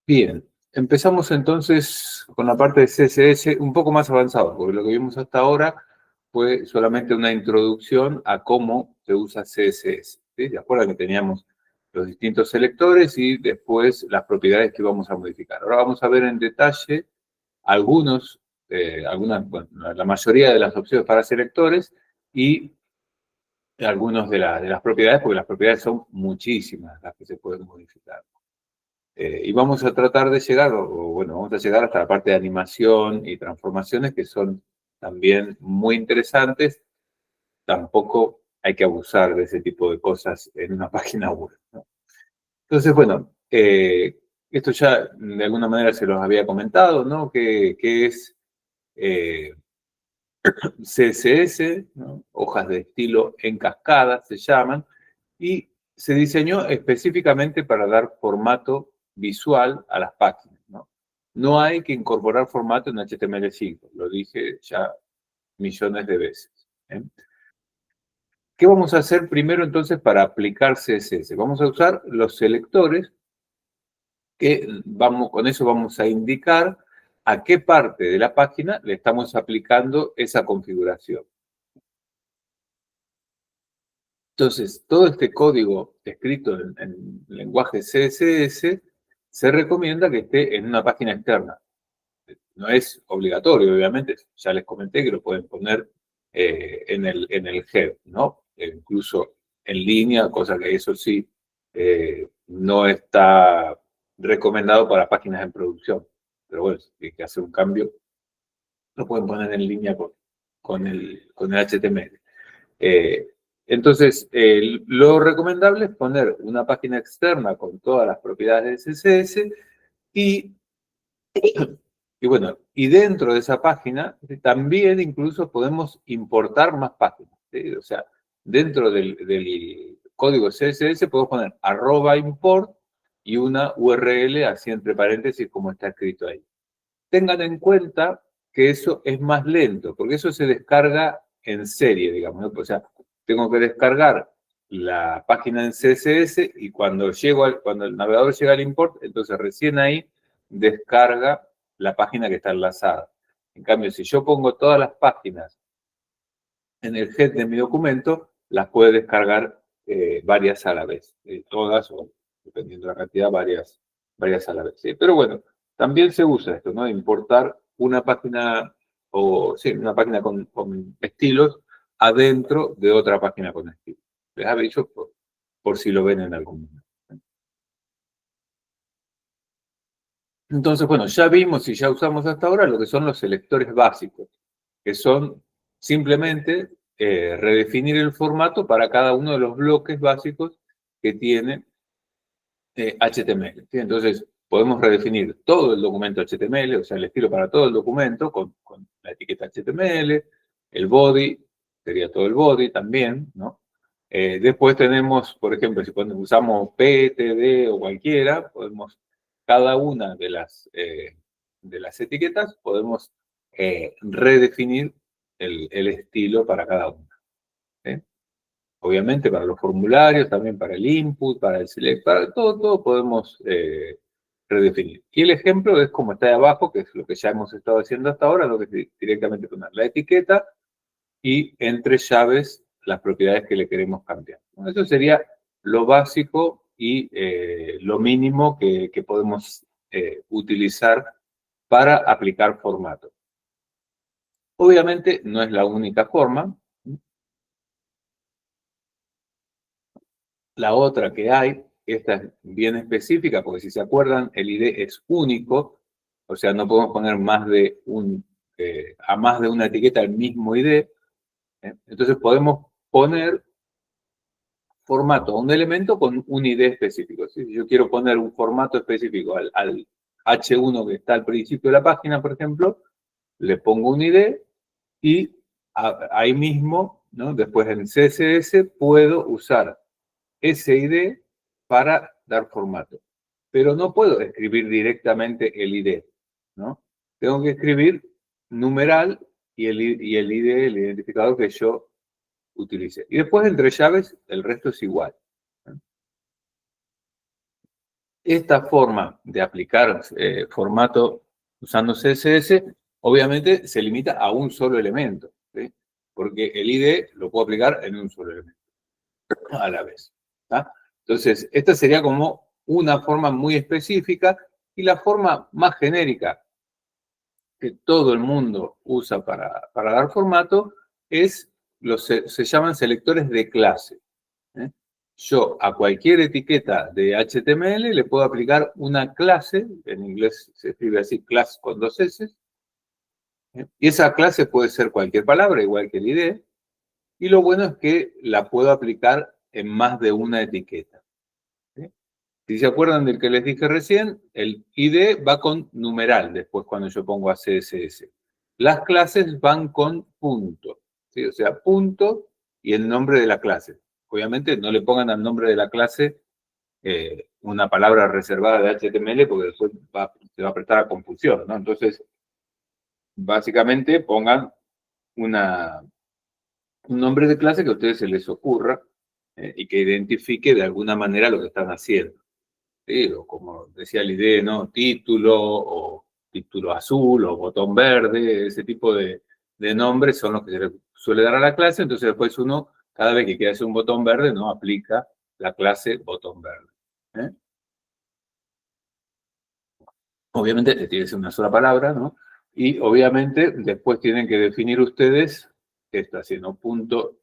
Bien, empezamos entonces con la parte de CSS un poco más avanzado, porque lo que vimos hasta ahora fue solamente una introducción a cómo se usa CSS. ¿Sí? ¿De acuerdo? Que teníamos los distintos selectores y después las propiedades que íbamos a modificar. Ahora vamos a ver en detalle bueno, la mayoría de las opciones para selectores y algunas de las propiedades, porque las propiedades son muchísimas las que se pueden modificar. Y vamos a tratar de llegar, bueno, vamos a llegar hasta la parte de animación y transformaciones que son también muy interesantes. Tampoco hay que abusar de ese tipo de cosas en una página web, ¿no? Entonces, bueno, esto ya de alguna manera se los había comentado, ¿no? Que es eh, CSS, ¿no? Hojas de estilo en cascada se llaman, y se diseñó específicamente para dar formato visual a las páginas, ¿no? No hay que incorporar formato en HTML5, lo dije ya millones de veces, ¿eh? ¿Qué vamos a hacer primero entonces para aplicar CSS? Vamos a usar los selectores que con eso vamos a indicar a qué parte de la página le estamos aplicando esa configuración. Entonces, todo este código escrito en lenguaje CSS se recomienda que esté en una página externa. No es obligatorio, obviamente, ya les comenté que lo pueden poner en el head, ¿no? Incluso en línea, cosa que eso sí no está recomendado para páginas en producción. Pero bueno, si hay que hacer un cambio, lo pueden poner en línea con el HTML. Eh, entonces, lo recomendable es poner una página externa con todas las propiedades de CSS y, y bueno, y dentro de esa página también incluso podemos importar más páginas, ¿sí? O sea, dentro del código CSS podemos poner @import y una URL así entre paréntesis como está escrito ahí. Tengan en cuenta que eso es más lento, porque eso se descarga en serie, digamos, ¿no? O sea, tengo que descargar la página en CSS y cuando el navegador llega al import, entonces recién ahí descarga la página que está enlazada. En cambio, si yo pongo todas las páginas en el head de mi documento, las puede descargar varias a la vez. Todas, o dependiendo de la cantidad, varias a la vez. ¿Sí? Pero bueno, también se usa esto, ¿no? Importar una página, una página con estilos adentro de otra página con estilos. Les había dicho por si lo ven en algún momento. Entonces, bueno, ya vimos y ya usamos hasta ahora lo que son los selectores básicos, que son simplemente redefinir el formato para cada uno de los bloques básicos que tiene HTML, ¿sí? Entonces, podemos redefinir todo el documento HTML, o sea, el estilo para todo el documento con la etiqueta HTML, el body, sería todo el body también, ¿no? Después tenemos, por ejemplo, si usamos PTD o cualquiera, podemos, cada una de las etiquetas, podemos redefinir el estilo para cada una, ¿sí? Obviamente para los formularios, también para el input, para el select, para todo podemos redefinir. Y el ejemplo es como está de abajo, que es lo que ya hemos estado haciendo hasta ahora, lo que es directamente poner la etiqueta y entre llaves las propiedades que le queremos cambiar. Bueno, eso sería lo básico y lo mínimo que podemos utilizar para aplicar formato. Obviamente no es la única forma. La otra que hay, esta es bien específica, porque si se acuerdan, el ID es único, o sea, no podemos poner a más de una etiqueta el mismo ID. Entonces podemos poner formato a un elemento con un ID específico. ¿Sí? Si yo quiero poner un formato específico al H1 que está al principio de la página, por ejemplo, le pongo un ID y ahí mismo, ¿no? Después en CSS puedo usar ese ID para dar formato. Pero no puedo escribir directamente el ID, ¿no? Tengo que escribir numeral y el ID, el identificador que yo utilice. Y después entre llaves, el resto es igual, ¿no? Esta forma de aplicar formato usando CSS, obviamente se limita a un solo elemento, ¿sí? Porque el ID lo puedo aplicar en un solo elemento a la vez. ¿Tá? Entonces, esta sería como una forma muy específica, y la forma más genérica que todo el mundo usa para dar formato es, se llaman selectores de clase. ¿Eh? Yo a cualquier etiqueta de HTML le puedo aplicar una clase, en inglés se escribe así, class con dos S, y esa clase puede ser cualquier palabra, igual que el ID, y lo bueno es que la puedo aplicar en más de una etiqueta. ¿Sí? Si se acuerdan del que les dije recién, el ID va con numeral después cuando yo pongo a CSS. Las clases van con punto, ¿sí? O sea, punto y el nombre de la clase. Obviamente no le pongan al nombre de la clase una palabra reservada de HTML porque después se va a prestar a confusión, ¿no? Entonces, básicamente pongan un nombre de clase que a ustedes se les ocurra y que identifique de alguna manera lo que están haciendo. ¿Sí? O como decía la idea, ¿no? Título, o título azul, o botón verde, ese tipo de nombres son los que se le suele dar a la clase. Entonces después uno, cada vez que quiere hacer un botón verde, no aplica la clase botón verde. ¿Eh? Obviamente tiene que ser una sola palabra, ¿no? Y obviamente después tienen que definir ustedes qué está haciendo, punto,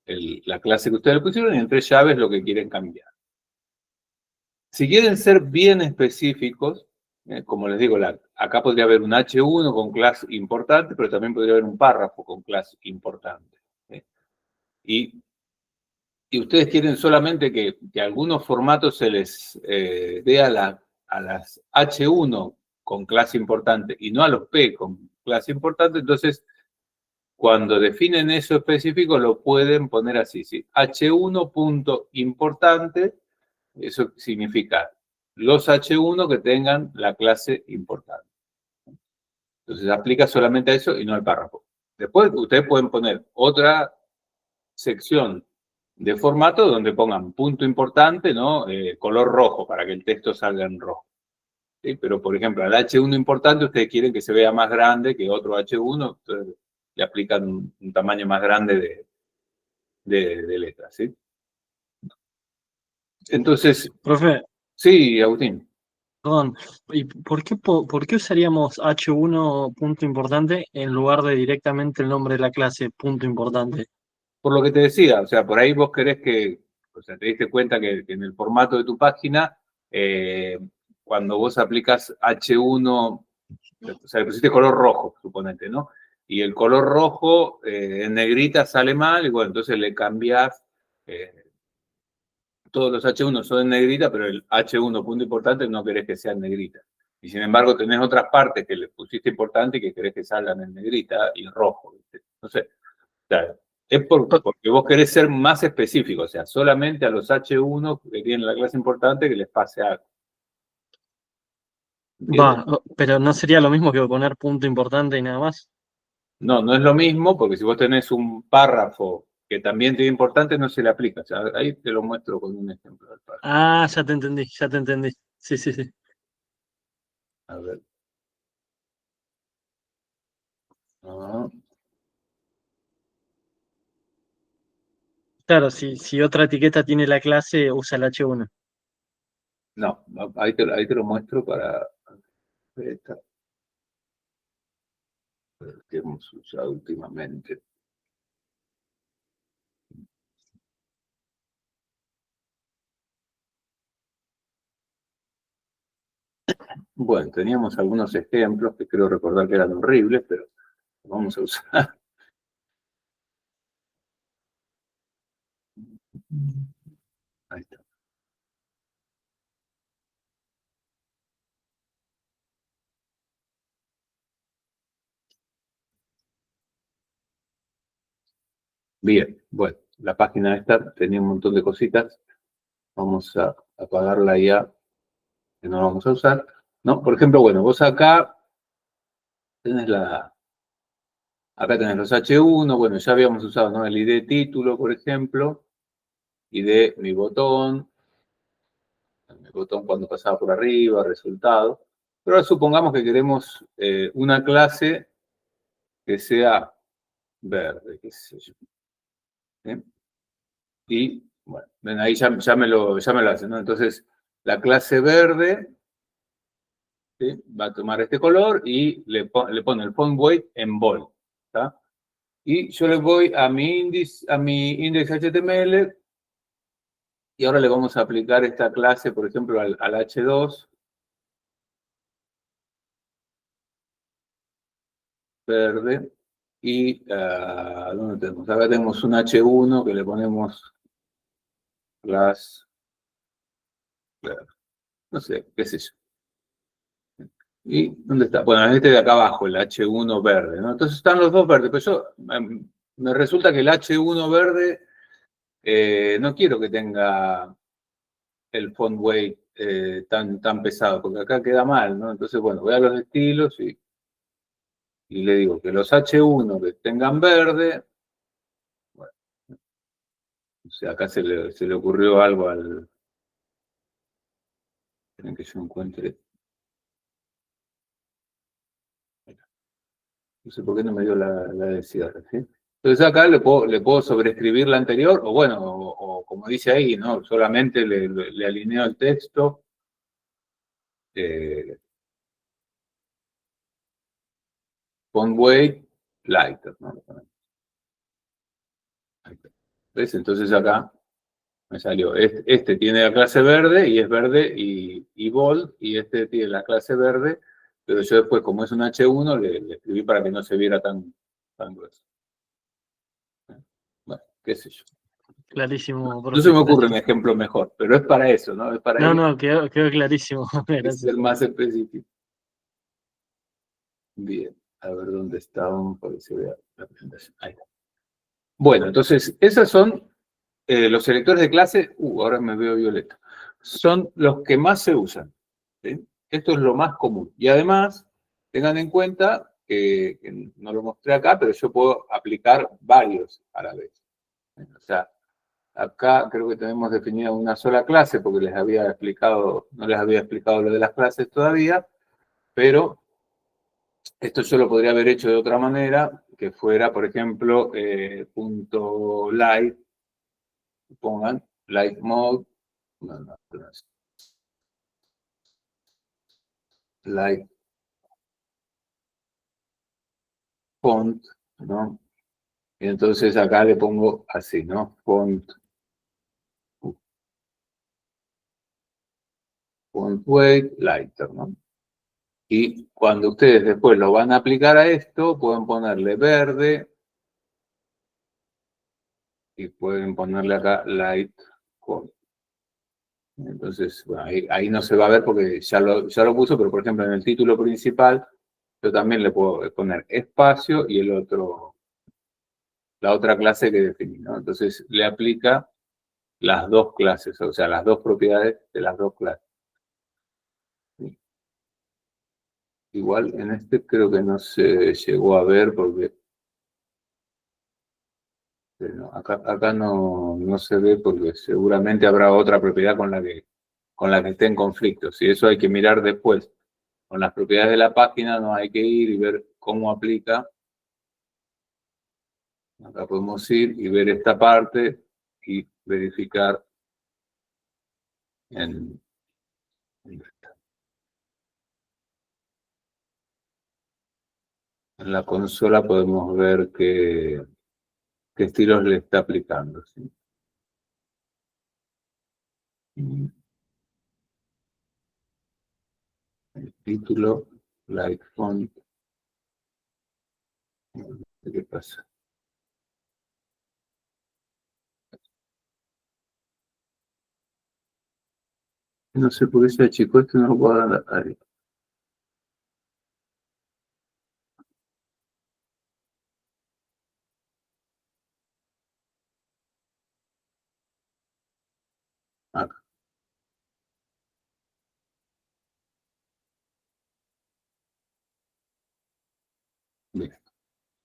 la clase que ustedes le pusieron, y entre llaves lo que quieren cambiar. Si quieren ser bien específicos, como les digo, acá podría haber un H1 con clase importante, pero también podría haber un párrafo con clase importante. Y, y ustedes quieren solamente que algunos formatos se les dé a las H1 con clase importante y no a los P con clase importante, entonces cuando definen eso específico lo pueden poner así, ¿sí? H1 punto importante, eso significa los H1 que tengan la clase importante. Entonces aplica solamente a eso y no al párrafo. Después ustedes pueden poner otra sección de formato donde pongan punto importante, ¿no? Color rojo para que el texto salga en rojo. ¿Sí? Pero, por ejemplo, al H1 importante ustedes quieren que se vea más grande que otro H1, entonces le aplican un tamaño más grande de letras, ¿sí? Entonces, Profe, sí, Agustín. perdón, ¿y por qué usaríamos H1 punto importante en lugar de directamente el nombre de la clase punto importante? Por lo que te decía, o sea, por ahí vos querés que, o sea, te diste cuenta que en el formato de tu página, cuando vos aplicas H1, o sea, le pusiste color rojo, suponete, ¿no? Y el color rojo en negrita sale mal, y bueno, entonces le cambiás, todos los H1 son en negrita, pero el H1 punto importante no querés que sea en negrita. Y sin embargo tenés otras partes que le pusiste importante y que querés que salgan en negrita y rojo, ¿viste? Entonces, claro, es porque vos querés ser más específico, o sea, solamente a los H1 que tienen la clase importante que les pase algo. ¿Entiendes? Pero no sería lo mismo que poner punto importante y nada más. No, no es lo mismo, porque si vos tenés un párrafo que también tiene importante, no se le aplica. O sea, ahí te lo muestro con un ejemplo del párrafo. Ah, ya te entendí, ya te entendí. Sí, sí, sí. A ver. Ah, Claro, si otra etiqueta tiene la clase, usa el H1. no, ahí te lo muestro para esta que hemos usado últimamente. Bueno, teníamos algunos ejemplos que creo recordar que eran horribles, pero vamos a usar. Ahí está. Bien, bueno, la página esta tenía un montón de cositas. Vamos a apagarla ya, que no la vamos a usar. ¿No? Por ejemplo, bueno, vos acá tenés acá tenés los H1, bueno, ya habíamos usado, ¿no? El ID título, por ejemplo, ID mi botón, el botón cuando pasaba por arriba, resultado. Pero ahora supongamos que queremos una clase que sea verde, qué sé yo. ¿Sí? Y, bueno, ven, ahí ya me lo hace, ¿no? Entonces, la clase verde, ¿sí? Va a tomar este color y le pone el font weight en bold. ¿Está? Y yo le voy a mi index HTML y ahora le vamos a aplicar esta clase, por ejemplo, al H2 verde. Y, ¿dónde tenemos? Acá tenemos un H1 que le ponemos class verde. No sé, qué sé yo. ¿Y dónde está? Bueno, este de acá abajo, el H1 verde, ¿no? Entonces están los dos verdes, pero yo, me resulta que el H1 verde no quiero que tenga el font weight tan pesado, porque acá queda mal, ¿no? Entonces, bueno, voy a los estilos y le digo que los H1 que tengan verde, bueno, o sea, acá se le ocurrió algo al... Esperen que yo encuentre... No sé por qué no me dio la de cierre, ¿sí? Entonces acá le puedo sobreescribir la anterior, o bueno, o como dice ahí, ¿no? Solamente le alineo el texto. Font weight lighter, ¿no? ¿Ves? Entonces acá me salió, este tiene la clase verde y es verde y bold, y este tiene la clase verde, pero yo después, como es un H1, le escribí para que no se viera tan grueso. Bueno, qué sé yo. Clarísimo, No se profe, me ocurre un clarísimo. ejemplo mejor, pero es para eso, ¿no? Es para No, ir, no, quedó clarísimo. es Gracias, ser profe. más específico. Bien, a ver dónde estábamos para que se vea la presentación. Ahí está. Bueno, entonces, esos son los selectores de clase. Ahora me veo violeta. Son los que más se usan. ¿Sí? Esto es lo más común. Y además, tengan en cuenta que no lo mostré acá, pero yo puedo aplicar varios a la vez. O sea, acá creo que tenemos definida una sola clase porque les había explicado, no les había explicado lo de las clases todavía, pero esto yo lo podría haber hecho de otra manera, que fuera, por ejemplo, punto light, pongan light mode, no es light font, ¿no? Y entonces acá le pongo así, ¿no? Font weight lighter, ¿no? Y cuando ustedes después lo van a aplicar a esto, pueden ponerle verde y pueden ponerle acá light font. Entonces, bueno, ahí no se va a ver porque ya lo puso, pero por ejemplo en el título principal yo también le puedo poner espacio y la otra clase que definí, ¿no? Entonces le aplica las dos clases, o sea, las dos propiedades de las dos clases. ¿Sí? Igual en este creo que no se llegó a ver porque acá no se ve porque seguramente habrá otra propiedad con la que esté en conflicto. Si eso hay que mirar después. Con las propiedades de la página no hay que ir y ver cómo aplica. Acá podemos ir y ver esta parte y verificar en la consola podemos ver qué estilos le está aplicando. ¿Sí? El título, light font. ¿Qué pasa? No sé por qué se achicó esto, no lo puedo dar ahí. Acá. Bien.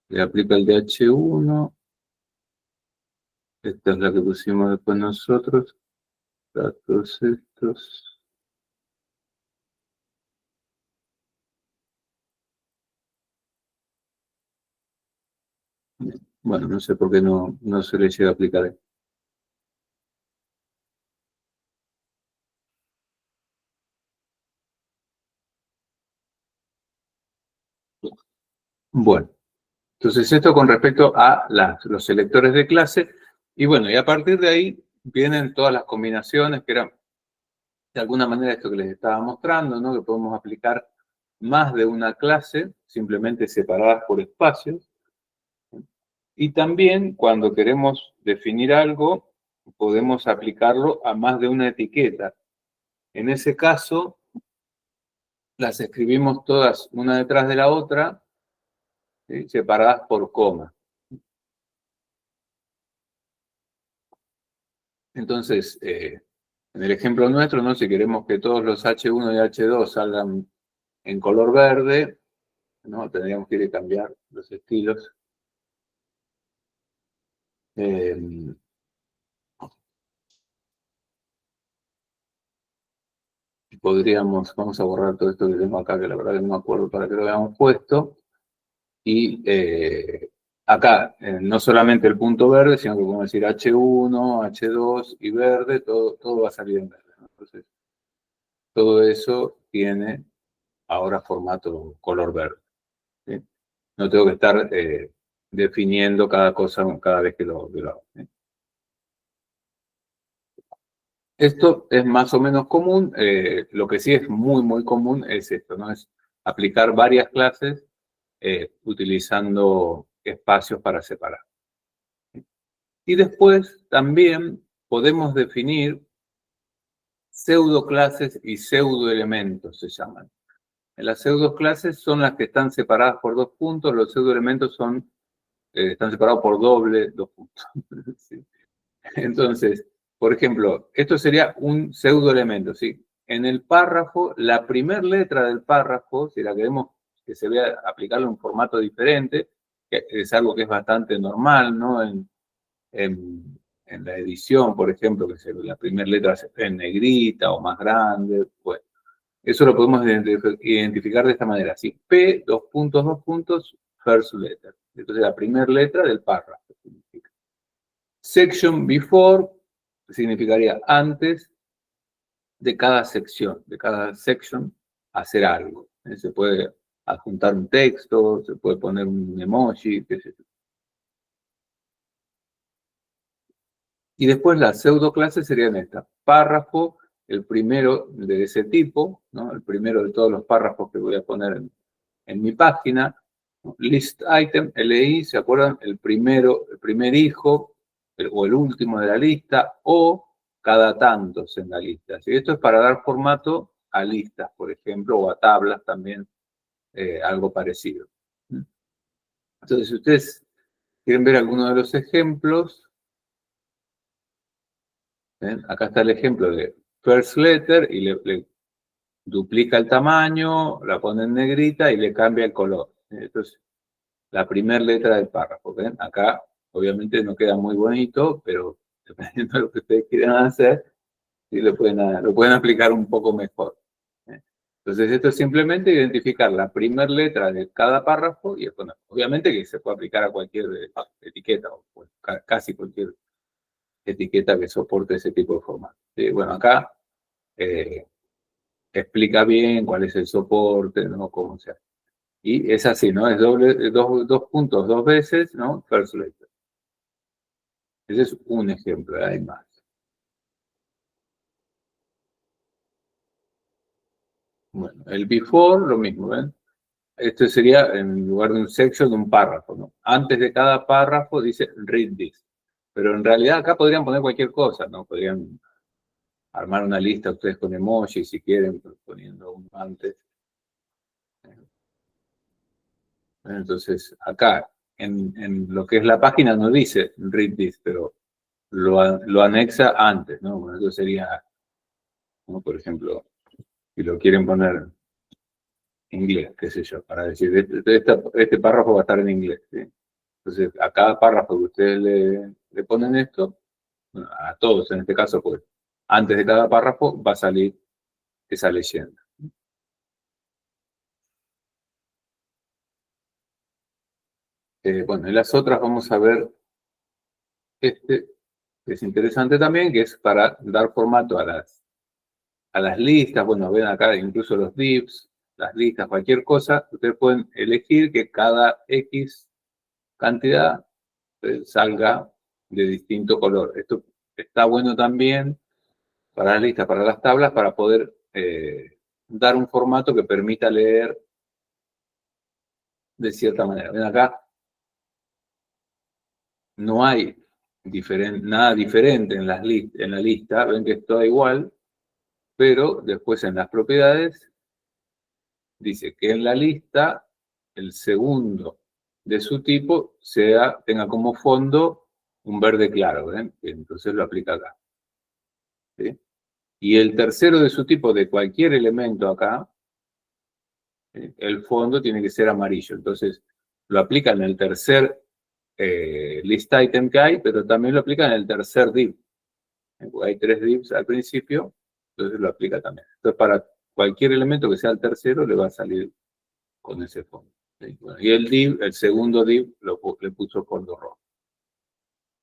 Le aplica el DH1. Esta es la que pusimos después nosotros. Datos estos. Bueno, no sé por qué no se le llega a aplicar. Bueno, entonces esto con respecto a los selectores de clase. Y bueno, y a partir de ahí vienen todas las combinaciones que eran de alguna manera esto que les estaba mostrando, ¿no? Que podemos aplicar más de una clase, simplemente separadas por espacios. Y también cuando queremos definir algo, podemos aplicarlo a más de una etiqueta. En ese caso, las escribimos todas una detrás de la otra, ¿sí? Separadas por coma. Entonces, en el ejemplo nuestro, ¿no? Si queremos que todos los H1 y H2 salgan en color verde, ¿no? Tendríamos que ir a cambiar los estilos. Vamos a borrar todo esto que tengo acá, que la verdad que no me acuerdo para que lo habíamos puesto. Y acá, no solamente el punto verde, sino que podemos decir H1, H2 y verde, todo va a salir en verde, ¿no? Entonces, todo eso tiene ahora formato color verde, ¿sí? No tengo que estar definiendo cada cosa cada vez que lo hago, ¿sí? Esto es más o menos común. Lo que sí es muy común es esto, ¿no? Es aplicar varias clases utilizando espacios para separar. Y después también podemos definir pseudoclases y pseudoelementos, se llaman. Las pseudoclases son las que están separadas por dos puntos, los pseudoelementos están separados por dos puntos. ¿Sí? Entonces, por ejemplo, esto sería un pseudoelemento, ¿sí? En el párrafo, la primera letra del párrafo, si la queremos que se vea, aplicarlo en un formato diferente, que es algo que es bastante normal, ¿no? En la edición, por ejemplo, que la primera letra se ve en negrita o más grande, bueno, eso lo podemos identificar de esta manera, ¿sí? P, dos puntos, first letter. Entonces, la primera letra del párrafo significa. Section before significaría antes de cada sección, de cada section, hacer algo. Se puede adjuntar un texto, se puede poner un emoji, qué sé yo. Y después las pseudoclases serían estas. Párrafo, el primero de ese tipo, ¿no? El primero de todos los párrafos que voy a poner en mi página. List item, LI, ¿se acuerdan? El primer hijo, o el último de la lista, o cada tantos en la lista. ¿Sí? Esto es para dar formato a listas, por ejemplo, o a tablas también, algo parecido. Entonces, si ustedes quieren ver alguno de los ejemplos, ¿ven? Acá está el ejemplo de first letter y le duplica el tamaño, la pone en negrita y le cambia el color. Entonces, la primera letra del párrafo. ¿Ven? Acá, obviamente, no queda muy bonito, pero dependiendo de lo que ustedes quieran hacer, sí lo pueden aplicar un poco mejor. Entonces, esto es simplemente identificar la primera letra de cada párrafo y bueno, obviamente que se puede aplicar a cualquier etiqueta o pues, casi cualquier etiqueta que soporte ese tipo de formato. Bueno, acá explica bien cuál es el soporte, ¿no? Cómo se hace. Y es así, ¿no? Es dos puntos dos veces, ¿no? First letter. Ese es un ejemplo, hay más. Bueno, el before, lo mismo, ¿ven? Esto sería en lugar de un section, un párrafo, ¿no? Antes de cada párrafo dice read this. Pero en realidad acá podrían poner cualquier cosa, ¿no? Podrían armar una lista ustedes con emojis si quieren, poniendo un antes. Entonces, acá, en lo que es la página no dice read this, pero lo anexa antes, ¿no? Bueno, eso sería, ¿no? Por ejemplo, si lo quieren poner en inglés, qué sé yo, para decir, este párrafo va a estar en inglés, ¿sí? Entonces, a cada párrafo que ustedes le ponen esto, bueno, a todos en este caso, pues, antes de cada párrafo va a salir esa leyenda. Bueno, en las otras vamos a ver este, que es interesante también, que es para dar formato a las listas. Bueno, ven acá incluso los divs, las listas, cualquier cosa. Ustedes pueden elegir que cada X cantidad salga de distinto color. Esto está bueno también para las listas, para las tablas, para poder dar un formato que permita leer de cierta manera. Ven acá, no hay nada diferente en la lista, ven que es toda igual, pero después en las propiedades dice que en la lista el segundo de su tipo tenga como fondo un verde claro, ¿ven? Entonces lo aplica acá. ¿Sí? Y el tercero de su tipo de cualquier elemento acá, el fondo tiene que ser amarillo. Entonces lo aplica en el tercer list item que hay, pero también lo aplica en el tercer div. Porque hay 3 divs al principio, entonces lo aplica también. Entonces para cualquier elemento que sea el tercero le va a salir con ese fondo. ¿Sí? Bueno, y el segundo div le puso fondo rojo.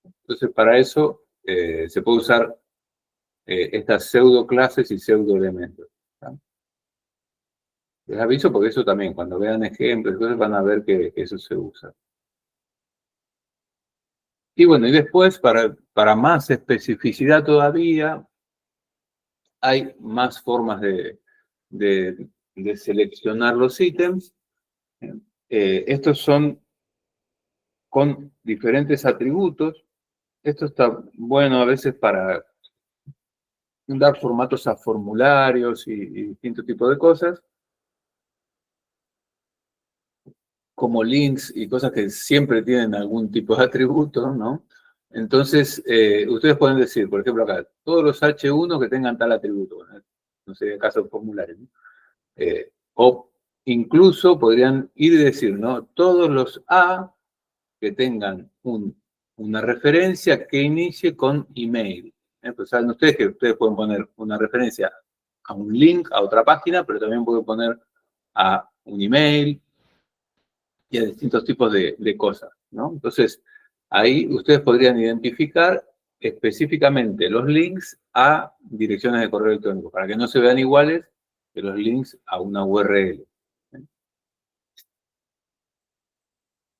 Entonces para eso se puede usar estas pseudo clases y pseudo elementos. ¿Sí? Les aviso porque eso también, cuando vean ejemplos, entonces van a ver que eso se usa. Y bueno, y después, para más especificidad todavía, hay más formas de seleccionar los ítems. Estos son con diferentes atributos. Esto está bueno a veces para dar formatos a formularios y distintos tipos de cosas, como links y cosas que siempre tienen algún tipo de atributo, ¿no? Entonces, ustedes pueden decir, por ejemplo acá, todos los H1 que tengan tal atributo, no sé, caso de formulario, ¿no? O incluso podrían ir y decir, ¿no? Todos los A que tengan una referencia que inicie con email. Pues saben ustedes que ustedes pueden poner una referencia a un link, a otra página, pero también pueden poner a un email y a distintos tipos de cosas, ¿no? Entonces, ahí ustedes podrían identificar específicamente los links a direcciones de correo electrónico, para que no se vean iguales que los links a una URL.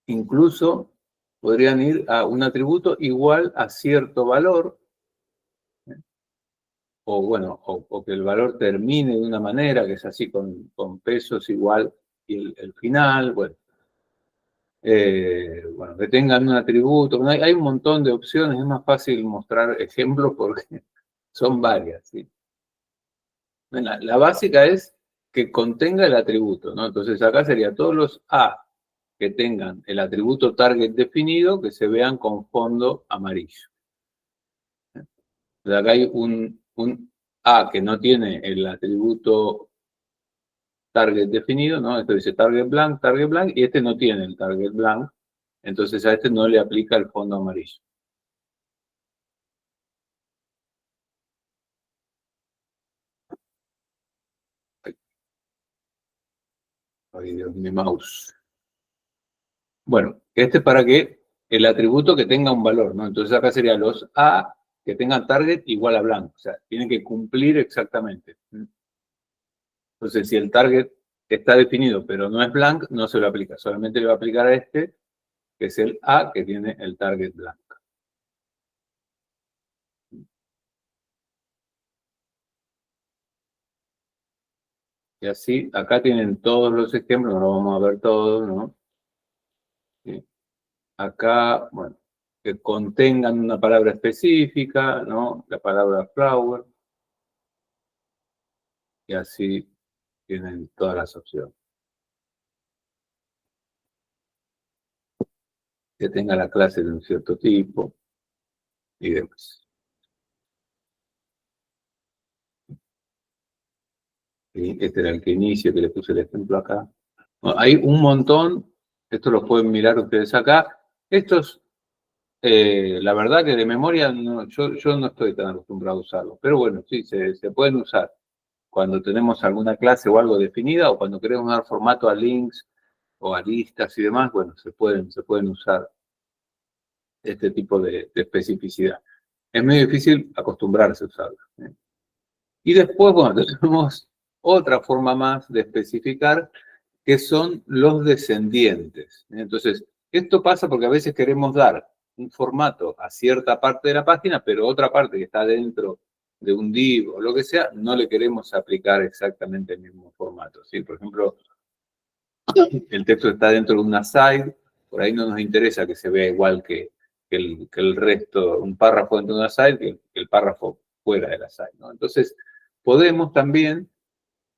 Incluso podrían ir a un atributo igual a cierto valor, o bueno, o que el valor termine de una manera, que es así con pesos igual y el final, bueno. Bueno, que tengan un atributo, hay un montón de opciones, es más fácil mostrar ejemplos porque son varias, ¿sí? La básica es que contenga el atributo, ¿no? Entonces acá sería todos los A que tengan el atributo target definido que se vean con fondo amarillo. Entonces acá hay un A que no tiene el atributo target definido, ¿no? Esto dice target blank, y este no tiene el target blank, entonces a este no le aplica el fondo amarillo. Ay, Dios, mi mouse. Bueno, este es para que el atributo que tenga un valor, ¿no? Entonces acá sería los A que tengan target igual a blanco, o sea, tienen que cumplir exactamente. Entonces, si el target está definido pero no es blank, no se lo aplica, solamente le va a aplicar a este, que es el A que tiene el target blanco. Y así, acá tienen todos los ejemplos, no lo vamos a ver todos, ¿no? ¿Sí? Acá, bueno, que contengan una palabra específica, ¿no? La palabra flower. Y así tienen todas las opciones. Que tenga la clase de un cierto tipo y demás. Y este era el que inicio, que le puse el ejemplo acá. Bueno, hay un montón, esto lo pueden mirar ustedes acá. Estos, la verdad que de memoria yo no estoy tan acostumbrado a usarlos, pero bueno, sí, se pueden usar cuando tenemos alguna clase o algo definida o cuando queremos dar formato a links o aristas y demás, bueno, se pueden usar este tipo de especificidad. Es medio difícil acostumbrarse a usarla. Y después, bueno, tenemos otra forma más de especificar, que son los descendientes. Entonces, esto pasa porque a veces queremos dar un formato a cierta parte de la página, pero otra parte que está dentro de un div o lo que sea, no le queremos aplicar exactamente el mismo formato. ¿Sí? Por ejemplo, el texto está dentro de una aside, por ahí no nos interesa que se vea igual que el resto, un párrafo dentro de una aside que el párrafo fuera de la aside, ¿no? Entonces, podemos también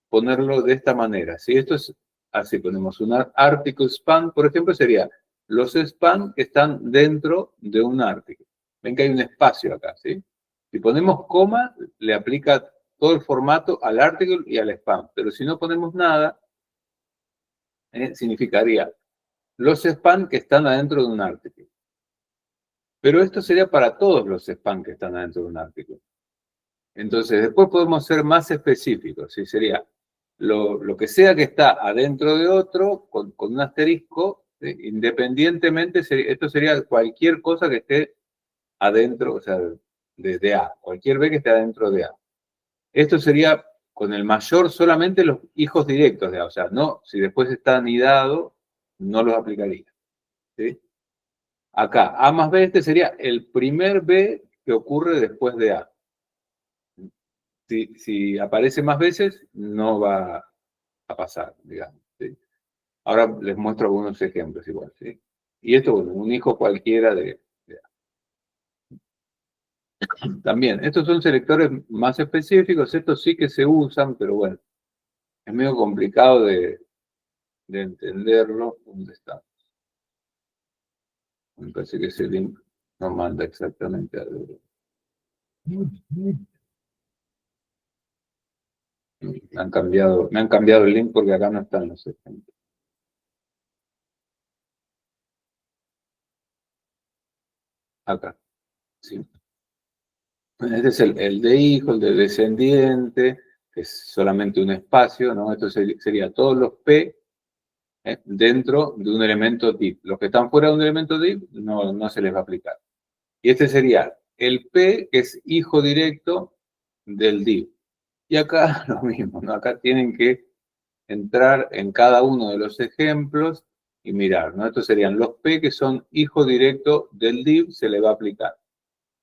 ponerlo de esta manera. Si esto es así, ponemos un article span, por ejemplo, sería los span que están dentro de un artículo. Ven que hay un espacio acá, ¿sí? Si ponemos coma, le aplica todo el formato al artículo y al span. Pero si no ponemos nada, significaría los span que están adentro de un artículo. Pero esto sería para todos los span que están adentro de un artículo. Entonces, después podemos ser más específicos, ¿sí? Sería lo que sea que está adentro de otro, con un asterisco, ¿sí? Independientemente, esto sería cualquier cosa que esté adentro, o sea, de A, cualquier B que esté adentro de A. Esto sería con el mayor solamente los hijos directos de A, o sea, no, si después está anidado, no los aplicaría, ¿sí? Acá, A más B, este sería el primer B que ocurre después de A. Si aparece más veces, no va a pasar, digamos, ¿sí? Ahora les muestro algunos ejemplos igual, ¿sí? Y esto, bueno, un hijo cualquiera de También, estos son selectores más específicos, estos sí que se usan, pero bueno, es medio complicado de entenderlo. ¿Dónde está? Me parece que ese link no manda exactamente a... me han cambiado el link porque acá no están los ejemplos. Acá, sí. Este es el de hijo, el de descendiente, que es solamente un espacio, ¿no? Esto sería todos los P dentro de un elemento div. Los que están fuera de un elemento div no se les va a aplicar. Y este sería el P, que es hijo directo del div. Y acá lo mismo, ¿no? Acá tienen que entrar en cada uno de los ejemplos y mirar, ¿no? Estos serían los P que son hijo directo del div, se le va a aplicar.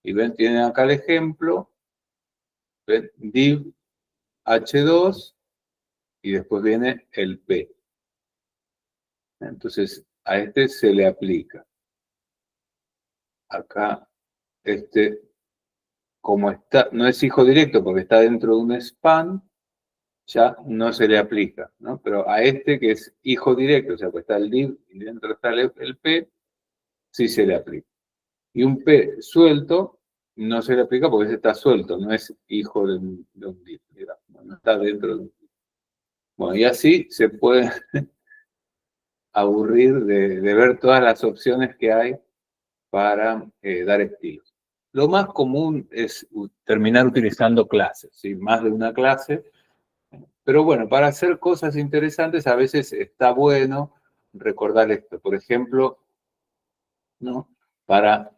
Y ven, tienen acá el ejemplo, ven, div H2 y después viene el P. Entonces, a este se le aplica. Acá, como está, no es hijo directo porque está dentro de un span, ya no se le aplica, ¿no? Pero a este que es hijo directo, o sea, pues está el div y dentro está el P, sí se le aplica. Y un P suelto no se le aplica porque ese está suelto, no es hijo de un div, digamos, no está dentro de un div. Bueno, y así se puede aburrir de ver todas las opciones que hay para dar estilos. Lo más común es terminar utilizando clases, ¿sí? Más de una clase. Pero bueno, para hacer cosas interesantes a veces está bueno recordar esto. Por ejemplo, ¿no? Para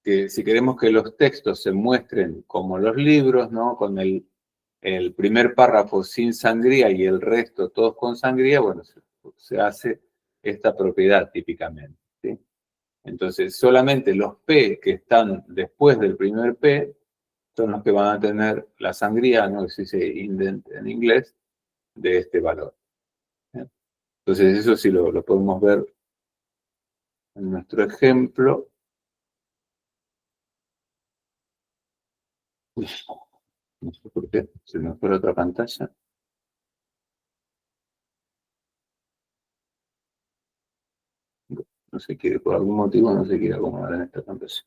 que si queremos que los textos se muestren como los libros, ¿no? Con el primer párrafo sin sangría y el resto todos con sangría, bueno, se hace esta propiedad típicamente, ¿sí? Entonces, solamente los P que están después del primer P son los que van a tener la sangría, ¿no? Que se dice indent en inglés, de este valor. Entonces, eso sí lo podemos ver en nuestro ejemplo. Uy, no sé por qué, se me fue la otra pantalla. No se quiere, por algún motivo no se quiere acomodar en esta pantalla.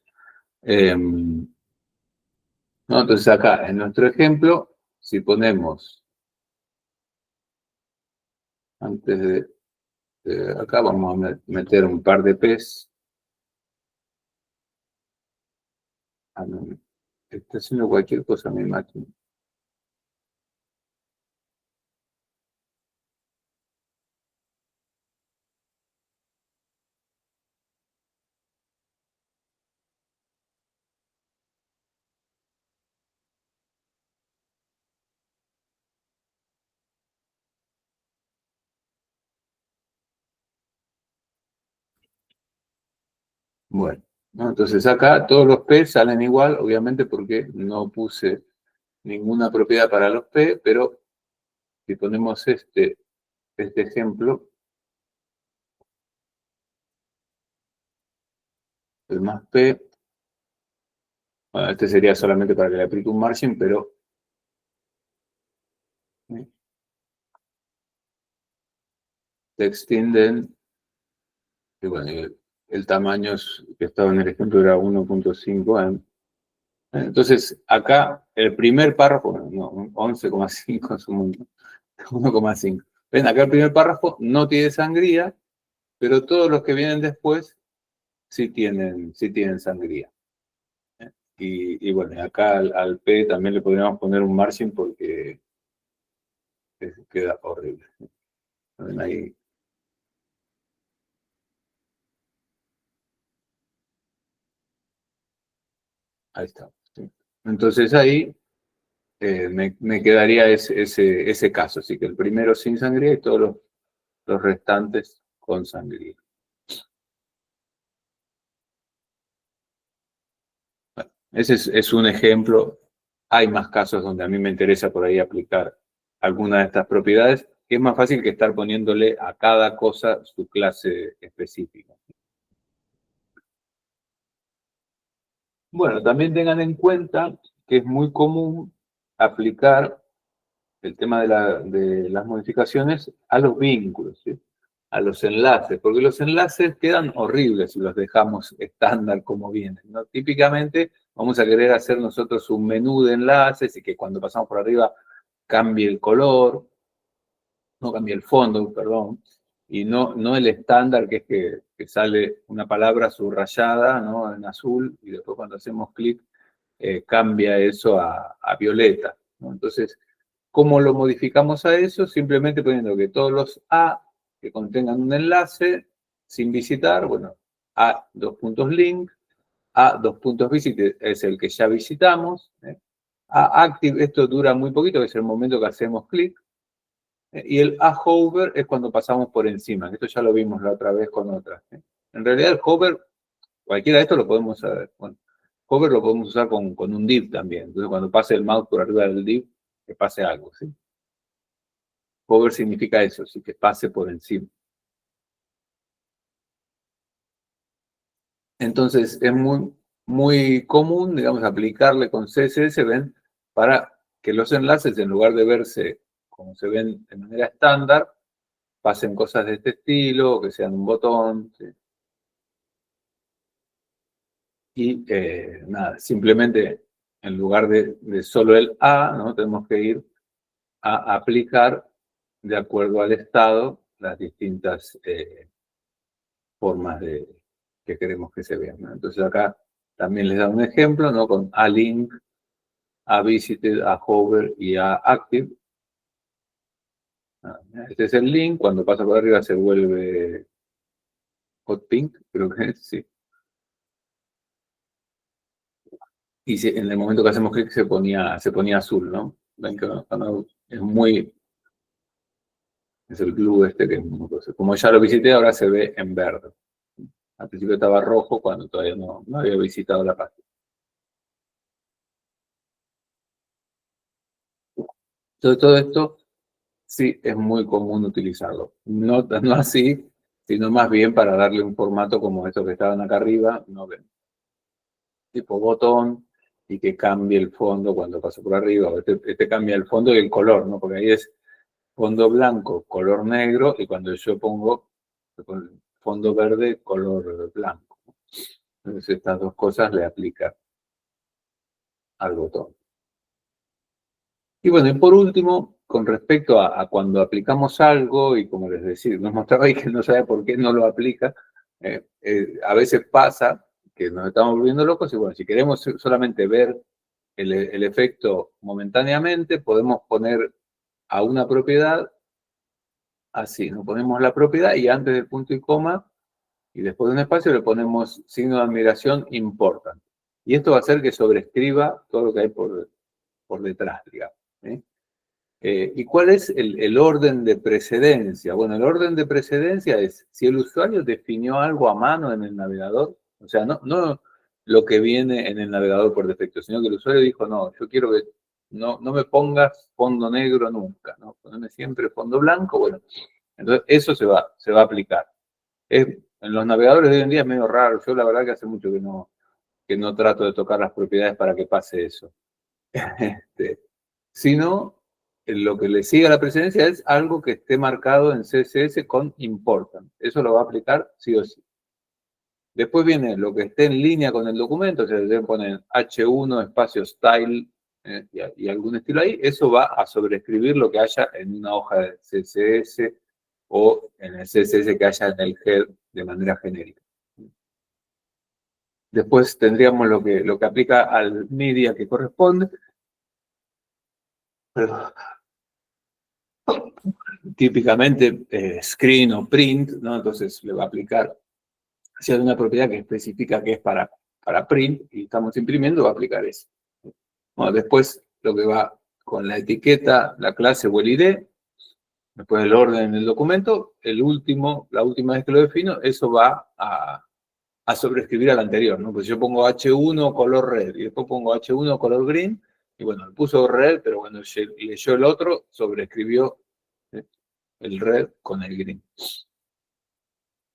No, entonces acá, en nuestro ejemplo, si ponemos, antes acá vamos a meter un par de P's. Ah, no, está haciendo cualquier cosa mi máquina. Bueno, ¿no? Entonces acá todos los P salen igual, obviamente porque no puse ninguna propiedad para los P, pero si ponemos este ejemplo, el más P, bueno, este sería solamente para que le aplique un margin, pero se extienden, y bueno, el tamaño que estaba en el ejemplo era 1.5 M. Entonces, acá el primer párrafo, no, 11,5 es un montón, 1,5. Ven, acá el primer párrafo no tiene sangría, pero todos los que vienen después sí tienen sangría. Y bueno, acá al P también le podríamos poner un margin porque queda horrible. Ven ahí. Ahí está. ¿Sí? Entonces ahí me quedaría ese caso. Así que el primero sin sangría y todos los restantes con sangría. Bueno, ese es un ejemplo. Hay más casos donde a mí me interesa por ahí aplicar alguna de estas propiedades, que es más fácil que estar poniéndole a cada cosa su clase específica. Bueno, también tengan en cuenta que es muy común aplicar el tema de las modificaciones a los vínculos, ¿sí? A los enlaces, porque los enlaces quedan horribles si los dejamos estándar como vienen, ¿no? Típicamente vamos a querer hacer nosotros un menú de enlaces y que cuando pasamos por arriba cambie el color, no cambie el fondo, perdón, y no el estándar que es que sale una palabra subrayada, ¿no? En azul y después cuando hacemos clic cambia eso a violeta, ¿no? Entonces, ¿cómo lo modificamos a eso? Simplemente poniendo que todos los A que contengan un enlace sin visitar, bueno, A dos puntos link, A dos puntos visit es el que ya visitamos, A active, esto dura muy poquito, que es el momento que hacemos clic, y el A hover es cuando pasamos por encima, esto ya lo vimos la otra vez con otras. En realidad el hover, cualquiera de estos lo podemos saber. Bueno, hover lo podemos usar con un div también, entonces cuando pase el mouse por arriba del div, que pase algo, ¿sí? Hover significa eso, sí, que pase por encima. Entonces, es muy común, digamos, aplicarle con CSS, ven, para que los enlaces, en lugar de verse como se ven de manera estándar, pasen cosas de este estilo, o que sean un botón, ¿sí? Y nada, simplemente en lugar de solo el A, ¿no? Tenemos que ir a aplicar de acuerdo al estado las distintas formas que queremos que se vean, ¿no? Entonces acá también les da un ejemplo, ¿no? Con A-Link, A-Visited, A-Hover y A-Active. Este es el link, cuando pasa por arriba se vuelve hot pink, creo que es, sí. Y en el momento que hacemos clic se ponía azul, ¿no? Ven que es es el glue este que es muy cosa. Como ya lo visité, ahora se ve en verde. Al principio estaba rojo cuando todavía no había visitado la página. Entonces, todo esto sí es muy común utilizarlo. No así, sino más bien para darle un formato como estos que estaban acá arriba, no ven. Tipo botón y que cambie el fondo cuando pasa por arriba. Este cambia el fondo y el color, ¿no? Porque ahí es fondo blanco, color negro, y cuando yo pongo fondo verde, color blanco. Entonces estas dos cosas le aplica al botón. Y bueno, y por último, con respecto a cuando aplicamos algo, y como les decía, nos mostraba ahí que no sabe por qué no lo aplica, a veces pasa que nos estamos volviendo locos y bueno, si queremos solamente ver el efecto momentáneamente, podemos poner a una propiedad así, nos ponemos la propiedad y antes del punto y coma y después de un espacio le ponemos signo de admiración important. Y esto va a hacer que sobrescriba todo lo que hay por detrás, digamos. ¿Sí? ¿Y cuál es el orden de precedencia? Bueno, el orden de precedencia es si el usuario definió algo a mano en el navegador, O sea, no lo que viene en el navegador por defecto, sino que el usuario dijo, no, yo quiero que no me pongas fondo negro nunca, ¿no? Poneme siempre fondo blanco, bueno. Entonces, eso se va a aplicar. En los navegadores de hoy en día es medio raro. Yo la verdad que hace mucho que no trato de tocar las propiedades para que pase eso. Este, sino, lo que le sigue a la precedencia es algo que esté marcado en CSS con important. Eso lo va a aplicar sí o sí. Después viene lo que esté en línea con el documento, o sea, se ponen H1 espacio style y algún estilo ahí, eso va a sobreescribir lo que haya en una hoja de CSS o en el CSS que haya en el head de manera genérica. Después tendríamos lo que aplica al media que corresponde, pero típicamente screen o print, ¿no? Entonces le va a aplicar, si hay una propiedad que especifica que es para print y estamos imprimiendo, va a aplicar eso. Bueno, después lo que va con la etiqueta, la clase o el ID, después el orden en el documento, la última vez que lo defino, eso va a sobreescribir al anterior, ¿no? Pues yo pongo H1 color red y después pongo H1 color green, y bueno, le puso red, pero cuando leyó el otro, sobreescribió el red con el green.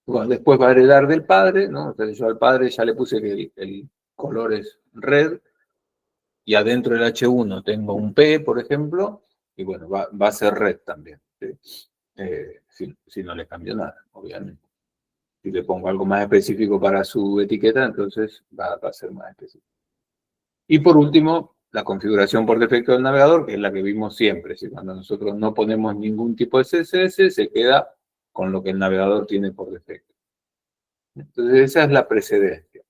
Bueno, después va a heredar del padre, ¿no? Entonces yo al padre ya le puse que el color es red, y adentro del H1 tengo un P, por ejemplo, y bueno, va a ser red también, ¿sí? Si no le cambio nada, obviamente. Si le pongo algo más específico para su etiqueta, entonces va a ser más específico. Y por último, la configuración por defecto del navegador, que es la que vimos siempre. Si cuando nosotros no ponemos ningún tipo de CSS, se queda con lo que el navegador tiene por defecto. Entonces, esa es la precedencia.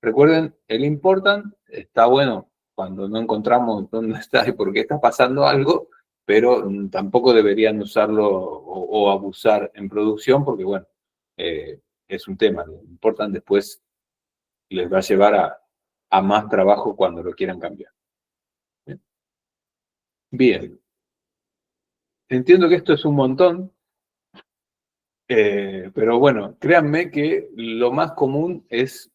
Recuerden, el important está bueno cuando no encontramos dónde está y por qué está pasando algo, pero tampoco deberían usarlo o abusar en producción porque, bueno, es un tema. Lo important después les va a llevar a más trabajo cuando lo quieran cambiar. Bien, entiendo que esto es un montón, pero bueno, créanme que lo más común es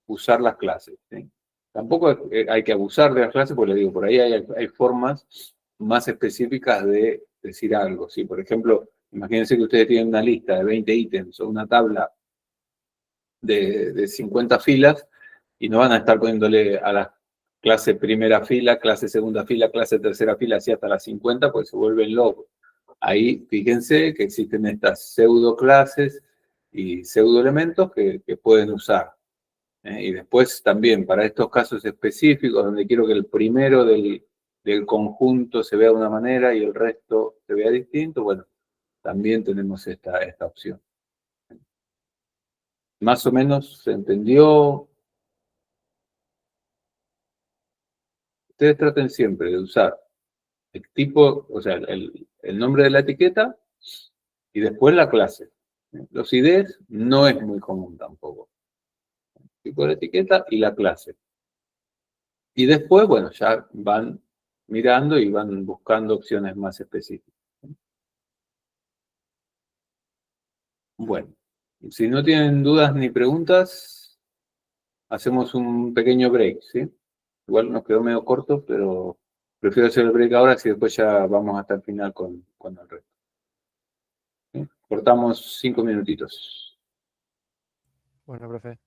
usar las clases, ¿sí? Tampoco hay que abusar de las clases, porque les digo, por ahí hay formas más específicas de decir algo, ¿sí? Por ejemplo, imagínense que ustedes tienen una lista de 20 ítems o una tabla de 50 filas y no van a estar poniéndole a la clase primera fila, clase segunda fila, clase tercera fila, así hasta las 50, pues se vuelven locos. Ahí fíjense que existen estas pseudo clases y pseudo elementos que pueden usar. Y después también para estos casos específicos donde quiero que el primero del conjunto se vea de una manera y el resto se vea distinto, bueno, también tenemos esta opción. Más o menos se entendió. Ustedes traten siempre de usar el tipo, o sea, el nombre de la etiqueta y después la clase. Los IDs no es muy común tampoco. El tipo de etiqueta y la clase. Y después, bueno, ya van mirando y van buscando opciones más específicas. Bueno, si no tienen dudas ni preguntas, hacemos un pequeño break, ¿sí? Igual nos quedó medio corto, pero prefiero hacer el break ahora, si después ya vamos hasta el final con el resto. ¿Sí? Cortamos 5 minutitos. Bueno, profe.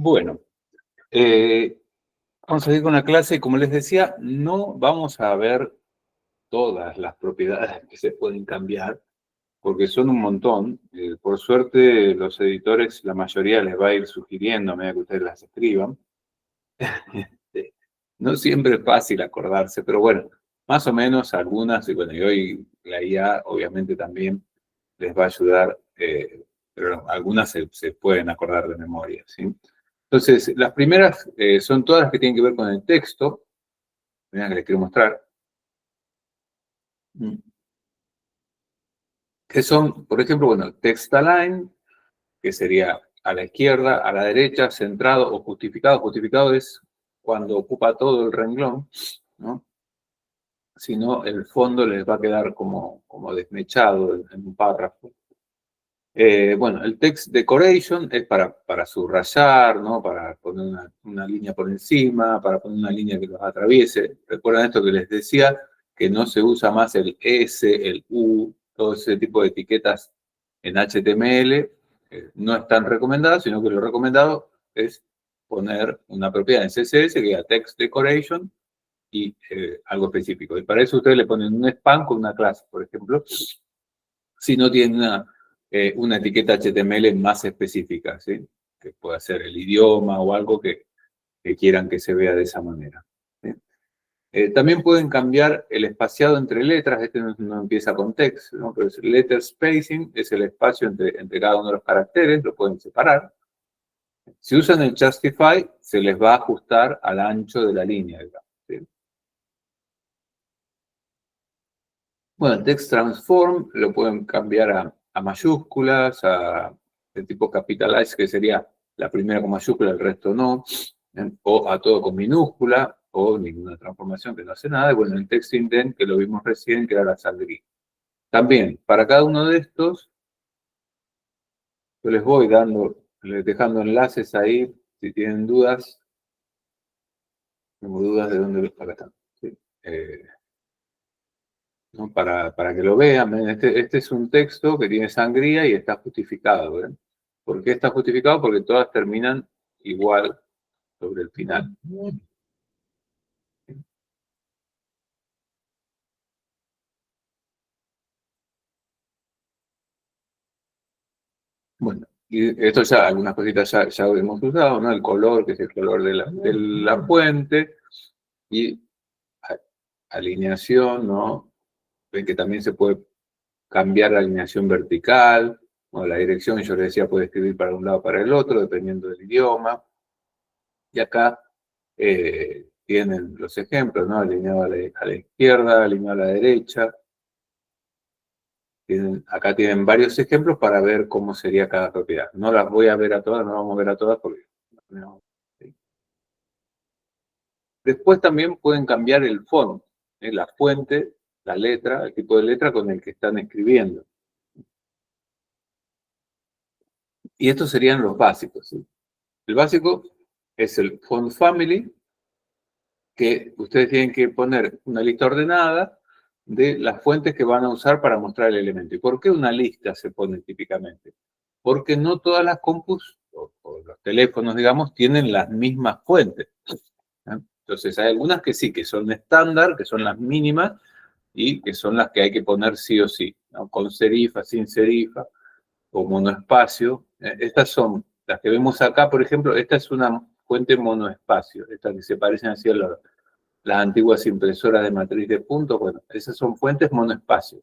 Bueno, vamos a ir con la clase y como les decía, no vamos a ver todas las propiedades que se pueden cambiar, porque son un montón. Por suerte, los editores, la mayoría les va a ir sugiriendo a medida que ustedes las escriban. No siempre es fácil acordarse, pero bueno, más o menos algunas, y bueno, y hoy la IA obviamente también les va a ayudar, pero algunas se pueden acordar de memoria, ¿sí? Entonces, las primeras son todas las que tienen que ver con el texto. Mirá que les quiero mostrar. Que son, por ejemplo, bueno, text align, que sería a la izquierda, a la derecha, centrado o justificado. Justificado es cuando ocupa todo el renglón, ¿no? Si no, el fondo les va a quedar como desmechado en un párrafo. Bueno, el text decoration es para subrayar, ¿no? Para poner una línea por encima, para poner una línea que los atraviese. Recuerdan esto que les decía, que no se usa más el S, el U, todo ese tipo de etiquetas en HTML. No están recomendadas, sino que lo recomendado es poner una propiedad en CSS que diga text decoration y algo específico. Y para eso ustedes le ponen un span con una clase, por ejemplo, si no tienen una etiqueta HTML más específica, ¿sí? Que pueda ser el idioma o algo que quieran que se vea de esa manera, ¿sí? También pueden cambiar el espaciado entre letras. Este no empieza con text, ¿no? Pero es letter spacing, es el espacio entre cada uno de los caracteres, lo pueden separar. Si usan el justify, se les va a ajustar al ancho de la línea, ¿sí? Bueno, el text transform lo pueden cambiar a mayúsculas, de tipo capitalize, que sería la primera con mayúscula, el resto no, o a todo con minúscula, o ninguna transformación que no hace nada. Y bueno, el text indent, que lo vimos recién, que era la sangría. También, para cada uno de estos, yo les voy les dejando enlaces ahí, si tienen dudas. Tengo dudas de dónde acá están. ¿Sí? ¿No? Para que lo vean. Este es un texto que tiene sangría y está justificado. ¿Ven? ¿Por qué está justificado? Porque todas terminan igual sobre el final. Bueno, y esto ya, algunas cositas ya hemos usado, ¿no? El color, que es el color de la fuente, y alineación, ¿no? Ven que también se puede cambiar la alineación vertical, o la dirección, yo les decía, puede escribir para un lado o para el otro, dependiendo del idioma. Y acá tienen los ejemplos, ¿no? Alineado a la izquierda, alineado a la derecha. Acá tienen varios ejemplos para ver cómo sería cada propiedad. No las voy a ver a todas, no vamos a ver a todas porque no. ¿Sí? Después también pueden cambiar el font, la fuente, la letra, el tipo de letra con el que están escribiendo. Y estos serían los básicos, ¿sí? El básico es el font family, que ustedes tienen que poner una lista ordenada de las fuentes que van a usar para mostrar el elemento. ¿Y por qué una lista se pone típicamente? Porque no todas las compus o los teléfonos, digamos, tienen las mismas fuentes, ¿eh? Entonces hay algunas que sí, que son estándar, que son las mínimas y que son las que hay que poner sí o sí, ¿no? Con serifa, sin serifa o monoespacio. Estas son las que vemos acá, por ejemplo. Esta es una fuente monoespacio, estas que se parecen así a las antiguas impresoras de matriz de puntos. Bueno, esas son fuentes monoespacio,